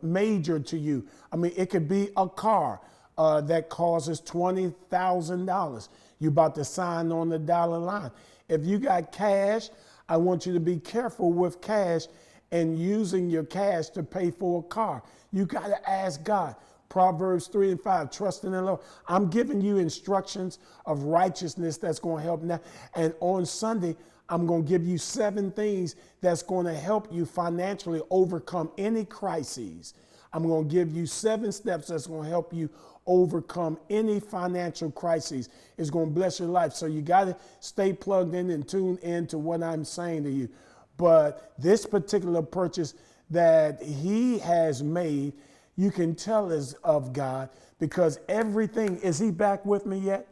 major to you. I mean, it could be a car that causes $20,000. You're about to sign on the dollar line. If you got cash, I want you to be careful with cash and using your cash to pay for a car. You got to ask God. Proverbs 3:5, trust in the Lord. I'm giving you instructions of righteousness that's going to help now. And on Sunday, I'm going to give you 7 things that's going to help you financially overcome any crises. I'm going to give you 7 steps that's going to help you overcome any financial crises. It's going to bless your life. So you got to stay plugged in and tuned in to what I'm saying to you. But this particular purchase that he has made, you can tell is of God because everything, is he back with me yet?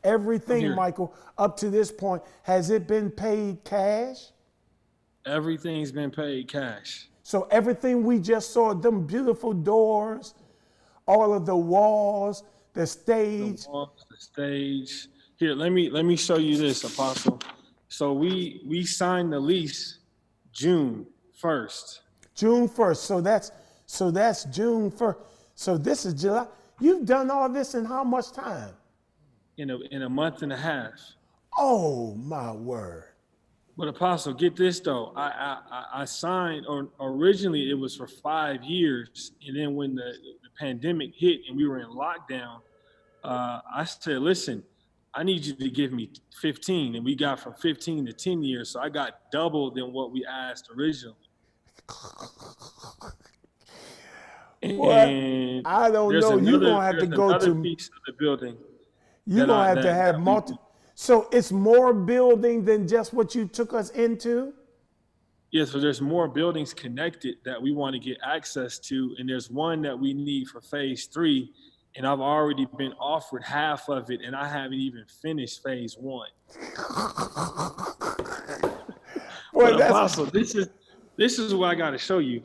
Everything, Michael, up to this point, has it been paid cash? Everything's been paid cash. So everything we just saw, them beautiful doors, all of the walls, the stage. The walls, the stage. Here, let me show you this, Apostle. So we signed the lease June 1st. June 1st. So that's June 1st. So this is July. You've done all this in how much time? In a month and a half. Oh my word. But Apostle, get this though. I signed, or originally it was for 5 years, and then when the pandemic hit and we were in lockdown, I said, listen, I need you to give me 15, and we got from 15 to 10 years, so I got double than what we asked originally. And I don't know. You're gonna have to go to piece of the building. You're gonna have multiple. So it's more building than just what you took us into? Yes, so there's more buildings connected that we want to get access to, and there's one that we need for phase 3, and I've already been offered half of it, and I haven't even finished phase 1. But Apostle, this is what I got to show you.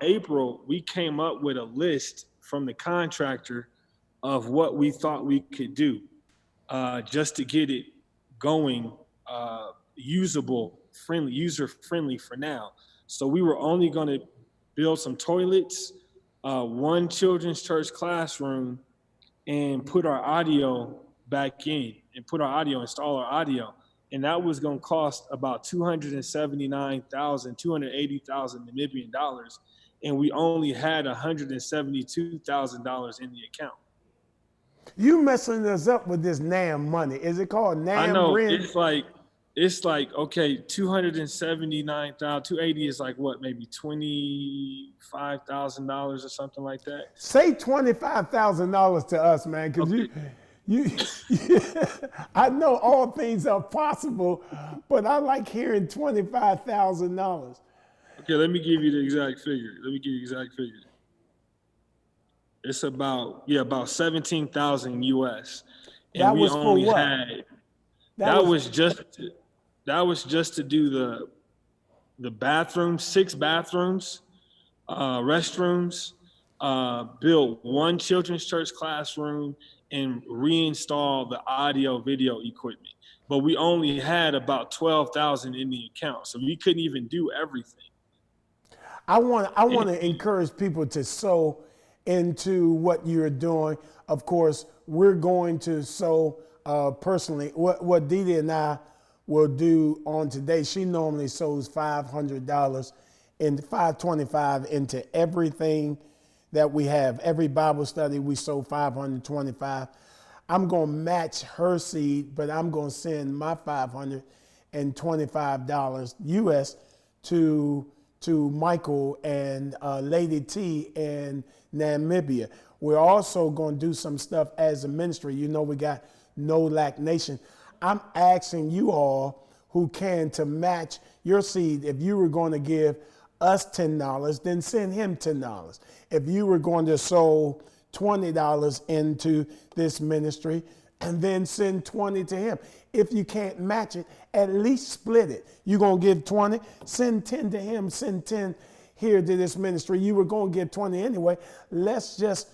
April, we came up with a list from the contractor of what we thought we could do just to get it going, user-friendly for now. So we were only going to build some toilets, 1 children's church classroom, and put our audio back in and install our audio. And that was going to cost about $279,000, 280,000 Namibian dollars. And we only had $172,000 in the account. You messing us up with this NAM money. Is it called NAM? I know, it's like it's like, okay, 279,000, 280 is like what, maybe $25,000 or something like that. Say $25,000 to us, man, because Okay. you, I know all things are possible, but I like hearing $25,000. Okay, let me give you the exact figure. It's about 17,000 US. And That we was for only what? had, that was just to do the bathrooms, 6 bathrooms, restrooms, build 1 children's church classroom, and reinstall the audio video equipment. But we only had about 12,000 in the account, so we couldn't even do everything. I want to encourage people to sow into what you're doing. Of course, we're going to sow personally. What Didi and I will do on today, she normally sows $500 and $525 into everything that we have. Every Bible study we sow $525. I'm going to match her seed, but I'm going to send my $525 US to Michael and Lady T in Namibia. We're also going to do some stuff as a ministry. You know, we got No Lack Nation. I'm asking you all who can to match your seed. If you were going to give us $10, then send him $10. If you were going to sow $20 into this ministry, and then send 20 to him. If you can't match it, at least split it. You're going to give 20, send 10 to him, send 10 here to this ministry. You were going to give 20 anyway. Let's just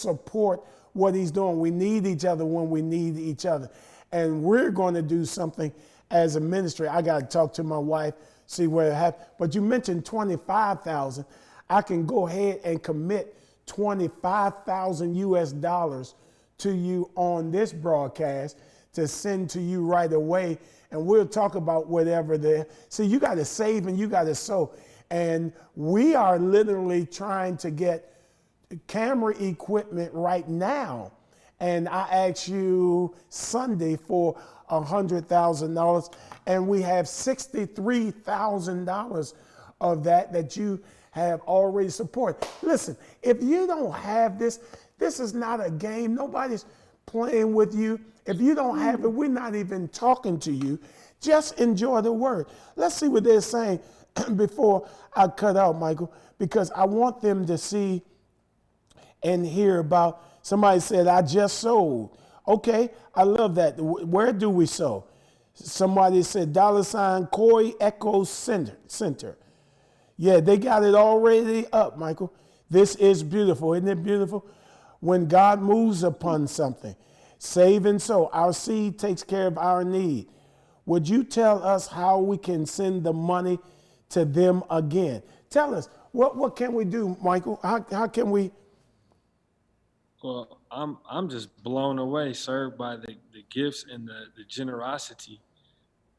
support what he's doing. We need each other when we need each other. And we're going to do something as a ministry. I got to talk to my wife, see where it happens. But you mentioned 25,000. I can go ahead and commit 25,000 US dollars to you on this broadcast to send to you right away. And we'll talk about whatever there. See, you got to save and you got to sow. And we are literally trying to get camera equipment right now. And I asked you Sunday for $100,000, and we have $63,000 of that you have already supported. Listen, if you don't have this, this is not a game. Nobody's playing with you. If you don't have it, we're not even talking to you. Just enjoy the word. Let's see what they're saying before I cut out, Michael, because I want them to see and hear about. Somebody said, I just sold. Okay, I love that. Where do we sow? Somebody said, $ Koi Echo Center. Yeah, they got it already up, Michael. This is beautiful. Isn't it beautiful? When God moves upon something, save and sow. Our seed takes care of our need. Would you tell us how we can send the money to them again? Tell us, what can we do, Michael? How can we? Well, I'm just blown away, sir, by the gifts and the generosity.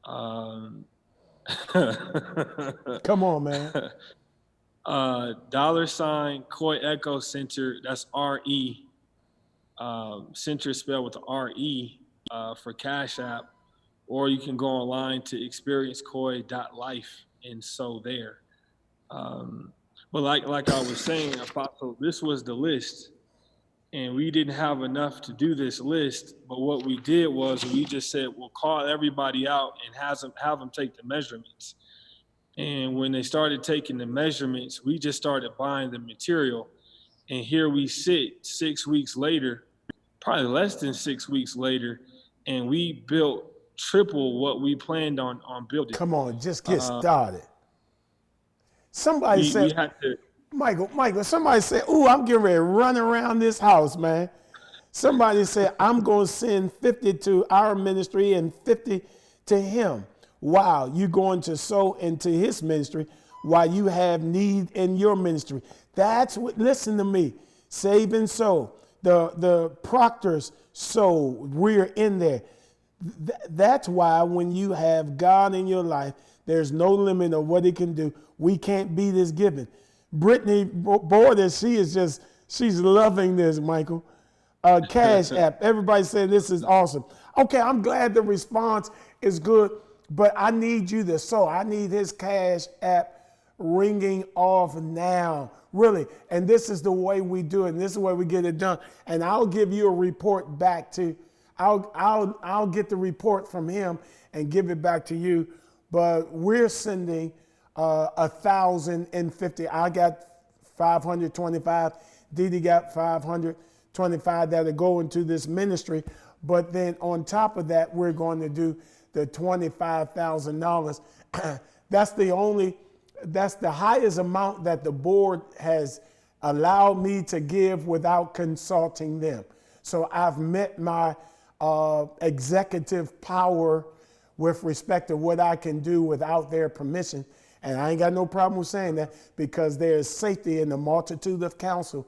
Come on, man. $ Koi Echo Center, that's RE. Center is spelled with the RE for Cash App, or you can go online to experiencekoi.life and sow there. But like I was saying, Apostle, this was the list, and we didn't have enough to do this list. But what we did was we just said, we'll call everybody out and have them take the measurements. And when they started taking the measurements, we just started buying the material. And here we sit 6 weeks later, probably less than 6 weeks later, and we built triple what we planned on building. Come on, just get started. Somebody said, Michael, somebody said, ooh, I'm getting ready to run around this house, man. Somebody said, I'm going to send 50 to our ministry and 50 to him. Wow, you going to sow into his ministry while you have need in your ministry. That's what, listen to me, save and sow. The proctors sow, we're in there. That's why when you have God in your life, there's no limit of what he can do. We can't beat his giving. Brittany Borders, she's loving this, Michael. Cash App, everybody saying this is awesome. Okay, I'm glad the response is good. but I need you to sow. I need his Cash App ringing off now, really. And this is the way we do it. And this is the way we get it done. And I'll give you a report back to, I'll get the report from him and give it back to you. But we're sending 1,050. I got 525. Didi got 525 that'll go into this ministry. But then on top of that, we're going to do the $25,000. That's the highest amount that the board has allowed me to give without consulting them. So I've met my executive power with respect to what I can do without their permission. And I ain't got no problem with saying that, because there is safety in the multitude of counsel.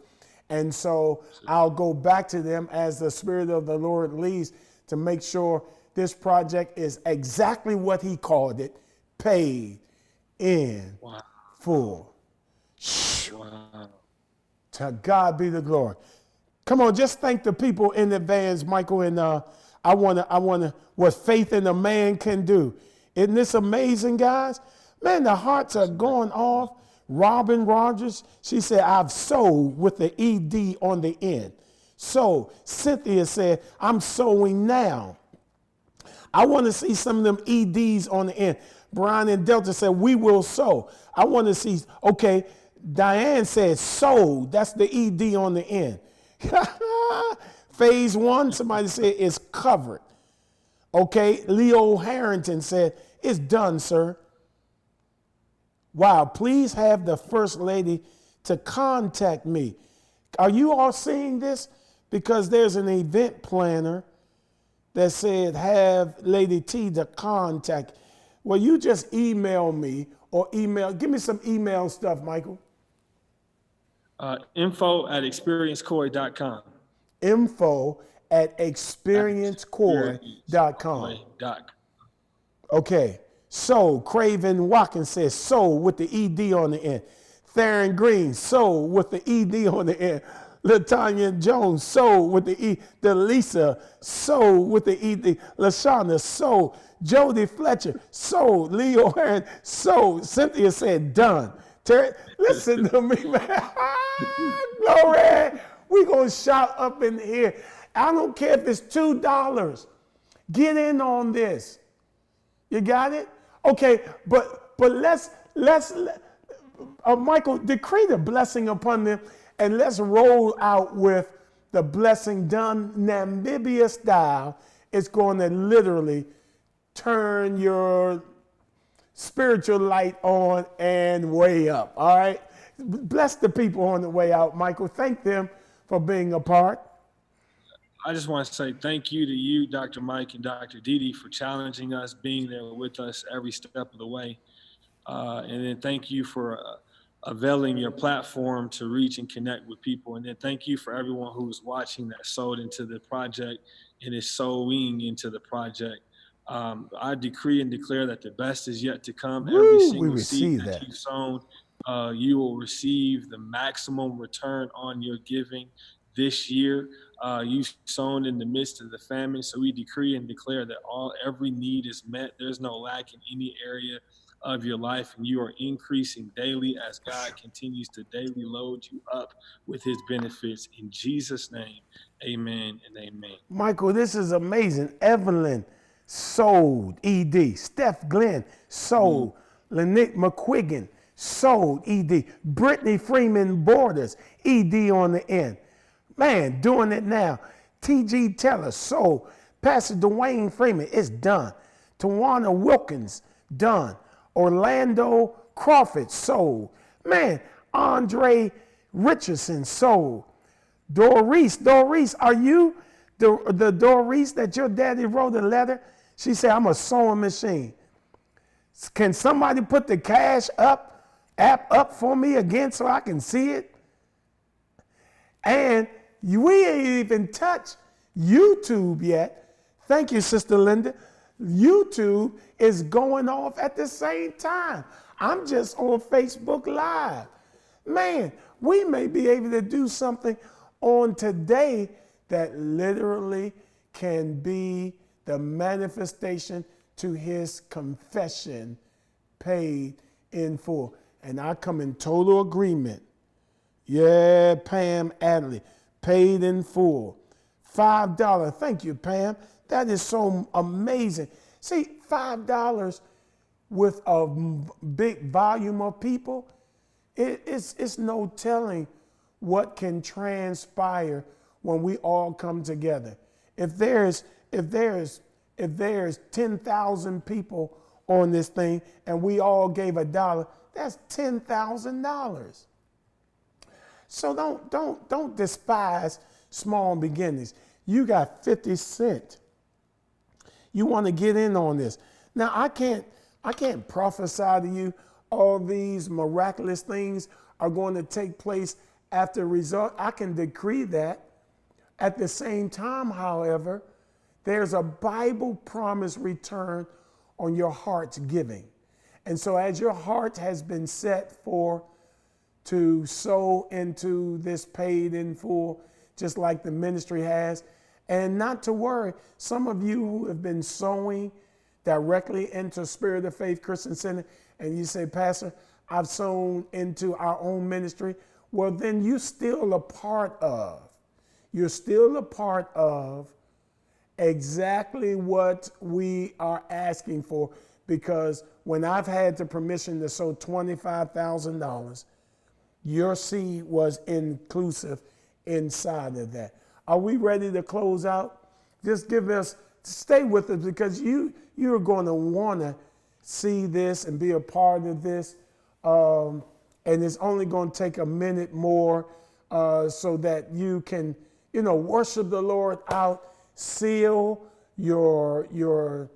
And so I'll go back to them as the Spirit of the Lord leads to make sure this project is exactly what he called it, paid in full. Wow. To God be the glory. Come on, just thank the people in advance, Michael. And I wanna, what faith in a man can do. Isn't this amazing, guys? Man, the hearts are going off. Robin Rogers, she said, I've sowed with the ED on the end. So Cynthia said, I'm sowing now. I want to see some of them EDs on the end. Brian and Delta said, we will sow. I want to see, okay, Diane said sow. That's the ED on the end. Phase 1, somebody said, is covered. Okay, Leo Harrington said, it's done, sir. Wow, please have the First Lady to contact me. Are you all seeing this? Because there's an event planner that said have Lady T to contact. Well, you just email me or give me some email stuff, Michael. Info@experiencecorey.com. Info@experiencecorey.com. Okay. So Craven Watkins says sow with the ED on the end. Theron Green, sow with the ED on the end. Latanya Jones, sow with the E. Delisa, sow with the ED. Lashana, sow. Jody Fletcher, sow. Leo Heron, sow. Cynthia said done. Terry, listen to me, man. Glory. We're going to shout up in here. I don't care if it's $2. Get in on this. You got it? Okay, but let's Michael, decree the blessing upon them, and let's roll out with the blessing done Namibia style. It's going to literally turn your spiritual light on and way up, all right? Bless the people on the way out, Michael. Thank them for being a part. I just want to say thank you to you, Dr. Mike and Dr. Didi, for challenging us, being there with us every step of the way. And then thank you for availing your platform to reach and connect with people. And then thank you for everyone who is watching that sowed into the project and is sowing into the project. I decree and declare that the best is yet to come. Woo, every single we seed receive that you've sown, you will receive the maximum return on your giving this year. You've sown in the midst of the famine, so we decree and declare that every need is met. There's no lack in any area of your life, and you are increasing daily as God continues to daily load you up with his benefits. In Jesus' name, amen and amen. Michael, this is amazing. Evelyn sold ED. Steph Glenn sold. Lynette McQuiggan sold ED. Brittany Freeman Borders, ED on the end. Man, doing it now. T.G. Teller sold. Pastor Dwayne Freeman, it's done. Tawana Wilkins, done. Orlando Crawford sold. Man, Andre Richardson sold. Doris, are you the Doris that your daddy wrote a letter? She said, I'm a sewing machine. Can somebody put the Cash app up for me again so I can see it? And we ain't even touched YouTube yet. Thank you, Sister Linda. YouTube is going off at the same time. I'm just on Facebook Live. Man, we may be able to do something on today that literally can be the manifestation to his confession paid in full. And I come in total agreement. Yeah, Pam Adley, paid in full. $5. Thank you, Pam. That is so amazing. See, $5 with a big volume of people, it's no telling what can transpire when we all come together. If there's 10,000 people on this thing and we all gave $1, that's $10,000. So don't despise small beginnings. You got 50 cents. You want to get in on this. Now I can't prophesy to you all these miraculous things are going to take place after result. I can decree that. At the same time, however, there's a Bible promise return on your heart's giving. And so as your heart has been set for to sow into this paid in full, just like the ministry has, and not to worry, some of you who have been sowing directly into Spirit of Faith Christian Center, and you say, Pastor, I've sown into our own ministry. Well, then you're still a part of exactly what we are asking for, because when I've had the permission to sow $25,000, your seed was inclusive inside of that. Are we ready to close out? Just stay with us, because you're going to want to see this and be a part of this. And it's only going to take a minute more so that you can, worship the Lord out, seal your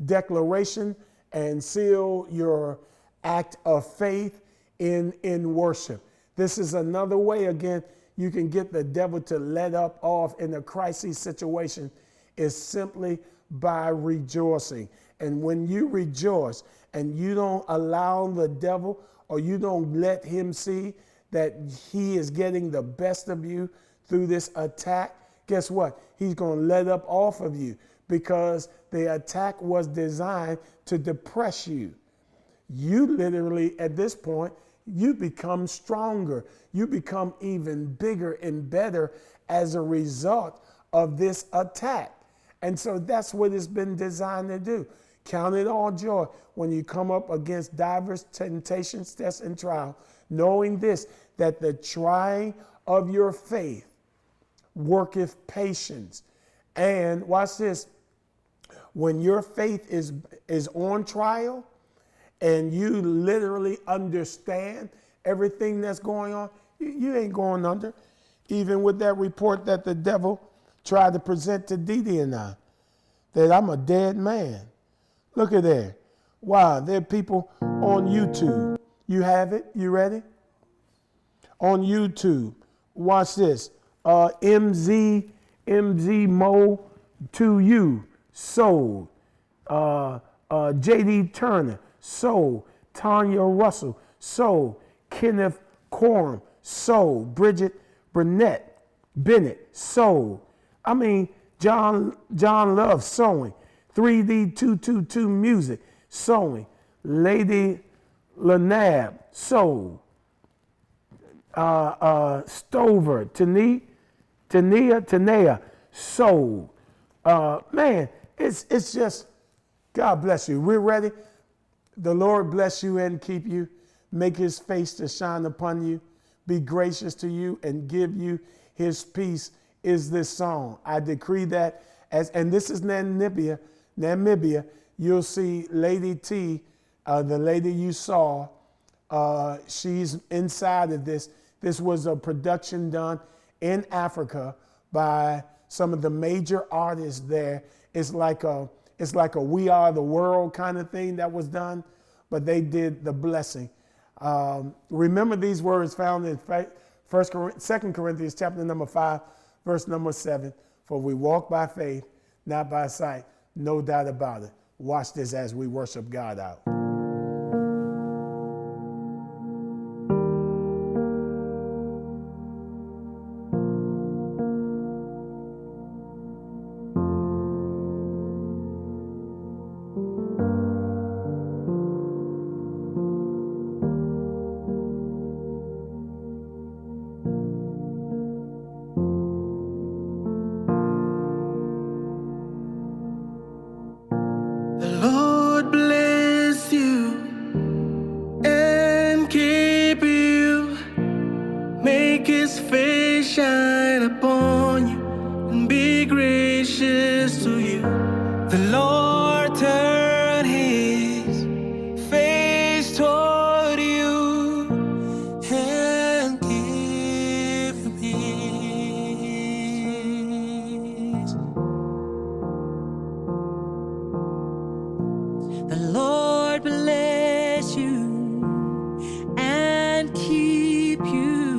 declaration, and seal your act of faith in worship. This is another way, again, you can get the devil to let up off in a crisis situation, is simply by rejoicing. And when you rejoice and you don't allow the devil, or you don't let him see that he is getting the best of you through this attack, guess what? He's going to let up off of you, because the attack was designed to depress you. You literally, at this point, you become stronger. You become even bigger and better as a result of this attack. And so that's what it's been designed to do. Count it all joy when you come up against diverse temptations, tests, and trials, knowing this, that the trying of your faith worketh patience. And watch this, when your faith is on trial and you literally understand everything that's going on, you ain't going under. Even with that report that the devil tried to present to Didi and I, that I'm a dead man. Look at there. Wow, there are people on YouTube. You have it? You ready? On YouTube, watch this. MZ Mo 2U, sold. JD Turner, sold. Tanya Russell, sold. Kenneth Coram, sold. Bridget Bennett, sold. I mean, John Love, sowing. 3D222 Music, sowing. Lady Lanab, sold. Stover, Tanea, sold. Man, it's just, God bless you. We're ready. The Lord bless you and keep you. Make his face to shine upon you. Be gracious to you and give you his peace, is this song. I decree that and this is Namibia. You'll see Lady T, the lady you saw, she's inside of this. This was a production done in Africa by some of the major artists there. It's like a We Are the World kind of thing that was done, but they did the blessing. Remember these words found in 2 Corinthians chapter number 5, verse number 7. For we walk by faith, not by sight. No doubt about it. Watch this as we worship God out. Lord bless you and keep you.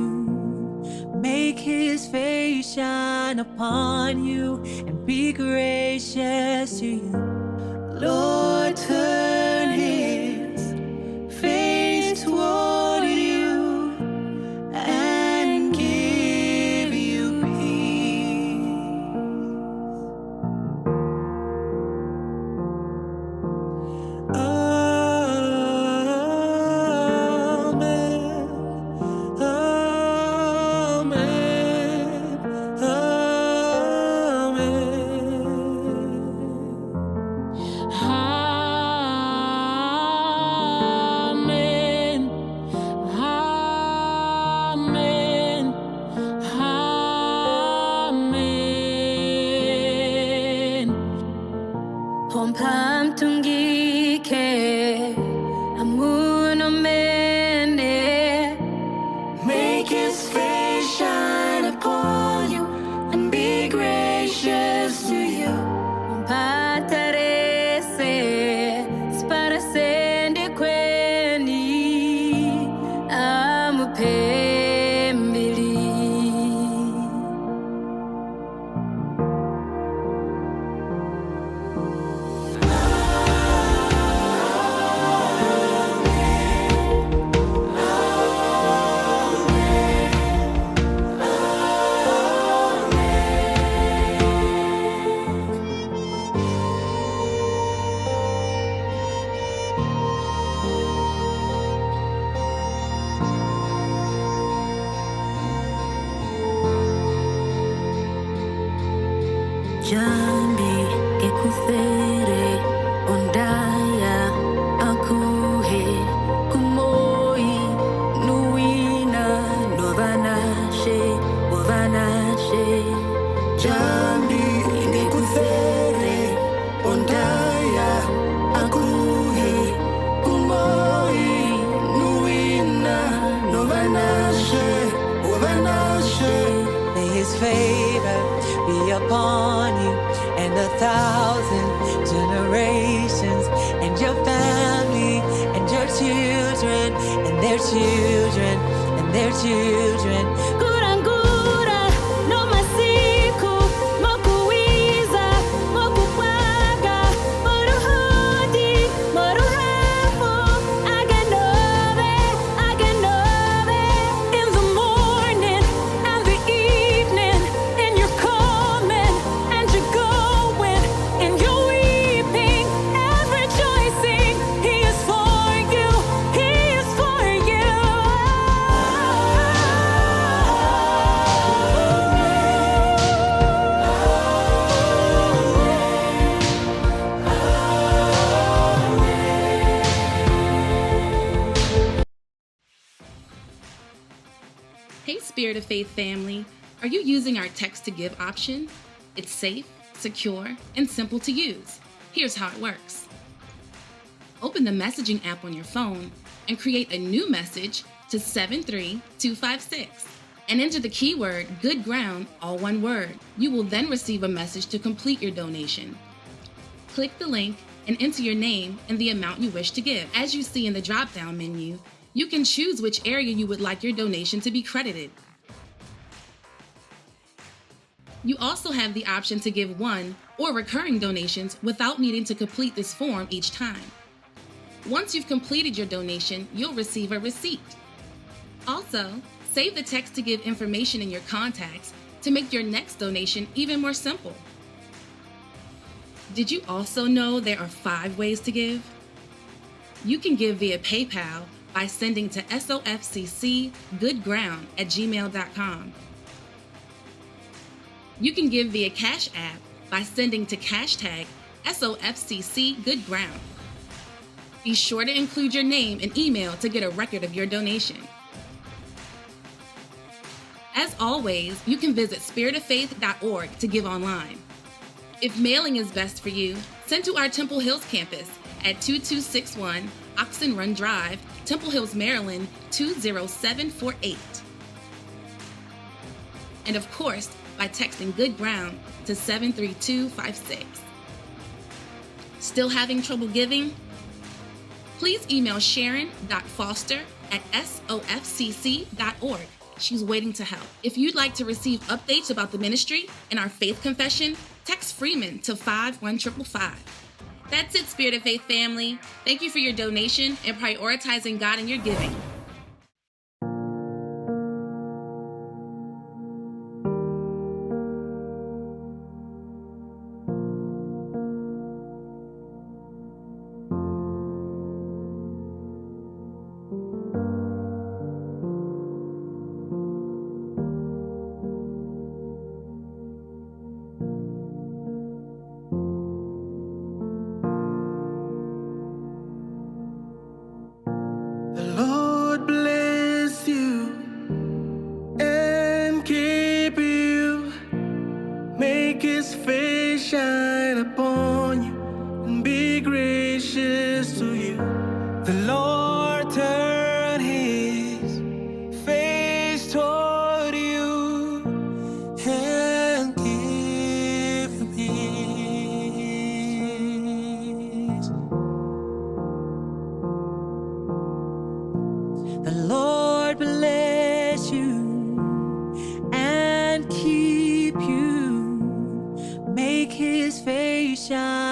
Make his face shine upon you and be gracious to you. Lord, turn his face toward you and give you peace. Amen. Amen. Amen. Amen. Amen. 봄밤둥기게 아무나 맨에 Make his face shine upon you and be gracious to you. Batarese sparasende queni amu pembili. Jambi ke kusere ondaya akuhe kumoi nuina novanashe Jambi ke kusere ondaya akuhe kumoi nuina novanashe May his favor be upon you and 1,000 generations, and your family, and your children, and their children, and their children. Kurangura no masiku mokuiza mokupaka moruhudi moruhafu aganove in the morning and the evening, in your coming and your going, in your weeping and rejoicing. He is for you. He is for you. Hey Spirit of Faith family, are you using our text to give option? It's safe, secure, and simple to use. Here's how it works. Open the messaging app on your phone and create a new message to 73256 and enter the keyword good ground, all one word. You will then receive a message to complete your donation. Click the link and enter your name and the amount you wish to give. As you see in the drop-down menu, you can choose which area you would like your donation to be credited. You also have the option to give one or recurring donations without needing to complete this form each time. Once you've completed your donation, you'll receive a receipt. Also, save the text to give information in your contacts to make your next donation even more simple. Did you also know there are 5 ways to give? You can give via PayPal by sending to sofccgoodground@gmail.com. You can give via Cash App by sending to hashtag SOFCCGoodground. Be sure to include your name and email to get a record of your donation. As always, you can visit spiritoffaith.org to give online. If mailing is best for you, send to our Temple Hills campus at 2261 Oxen Run Drive, Temple Hills, Maryland 20748. And of course, by texting Good Ground to 73256. Still having trouble giving? please email sharon.foster@sofcc.org. She's waiting to help. If you'd like to receive updates about the ministry and our faith confession, text Freeman to 51555. That's it, Spirit of Faith family. Thank you for your donation and prioritizing God in your giving.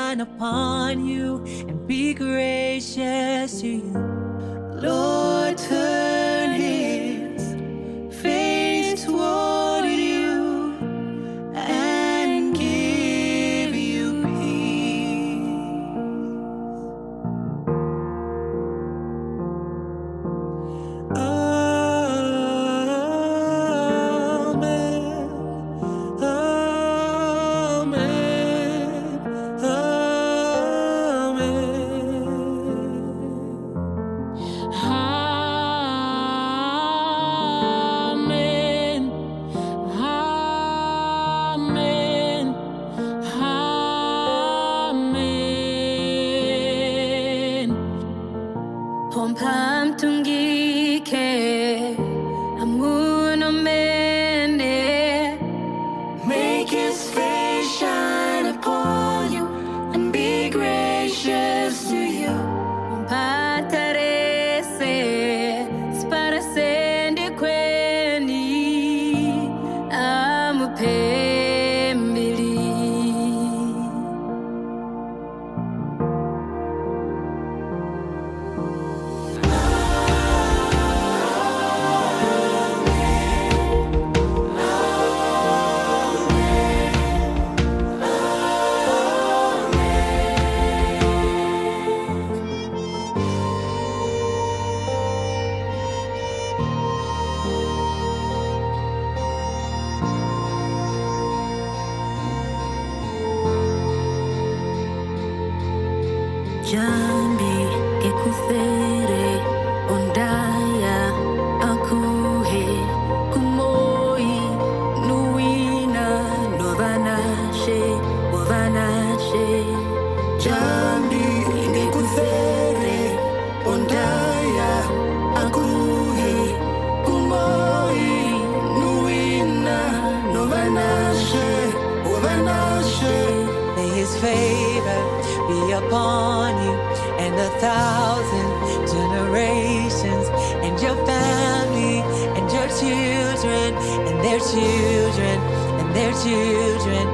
Upon you and be gracious to you. Lord, turn his face toward you and give you peace. Amen. Make his face shine upon you and be gracious to you. Jambi kekuthere ondaya akuhe kumoi nuina novanashe ovanashe. Jambi kekuthere ondaya akuhe kumoi nuina novanashe ovanashe. May his favor be upon you and 1,000 generations, and your family, and your children, and their children, and their children.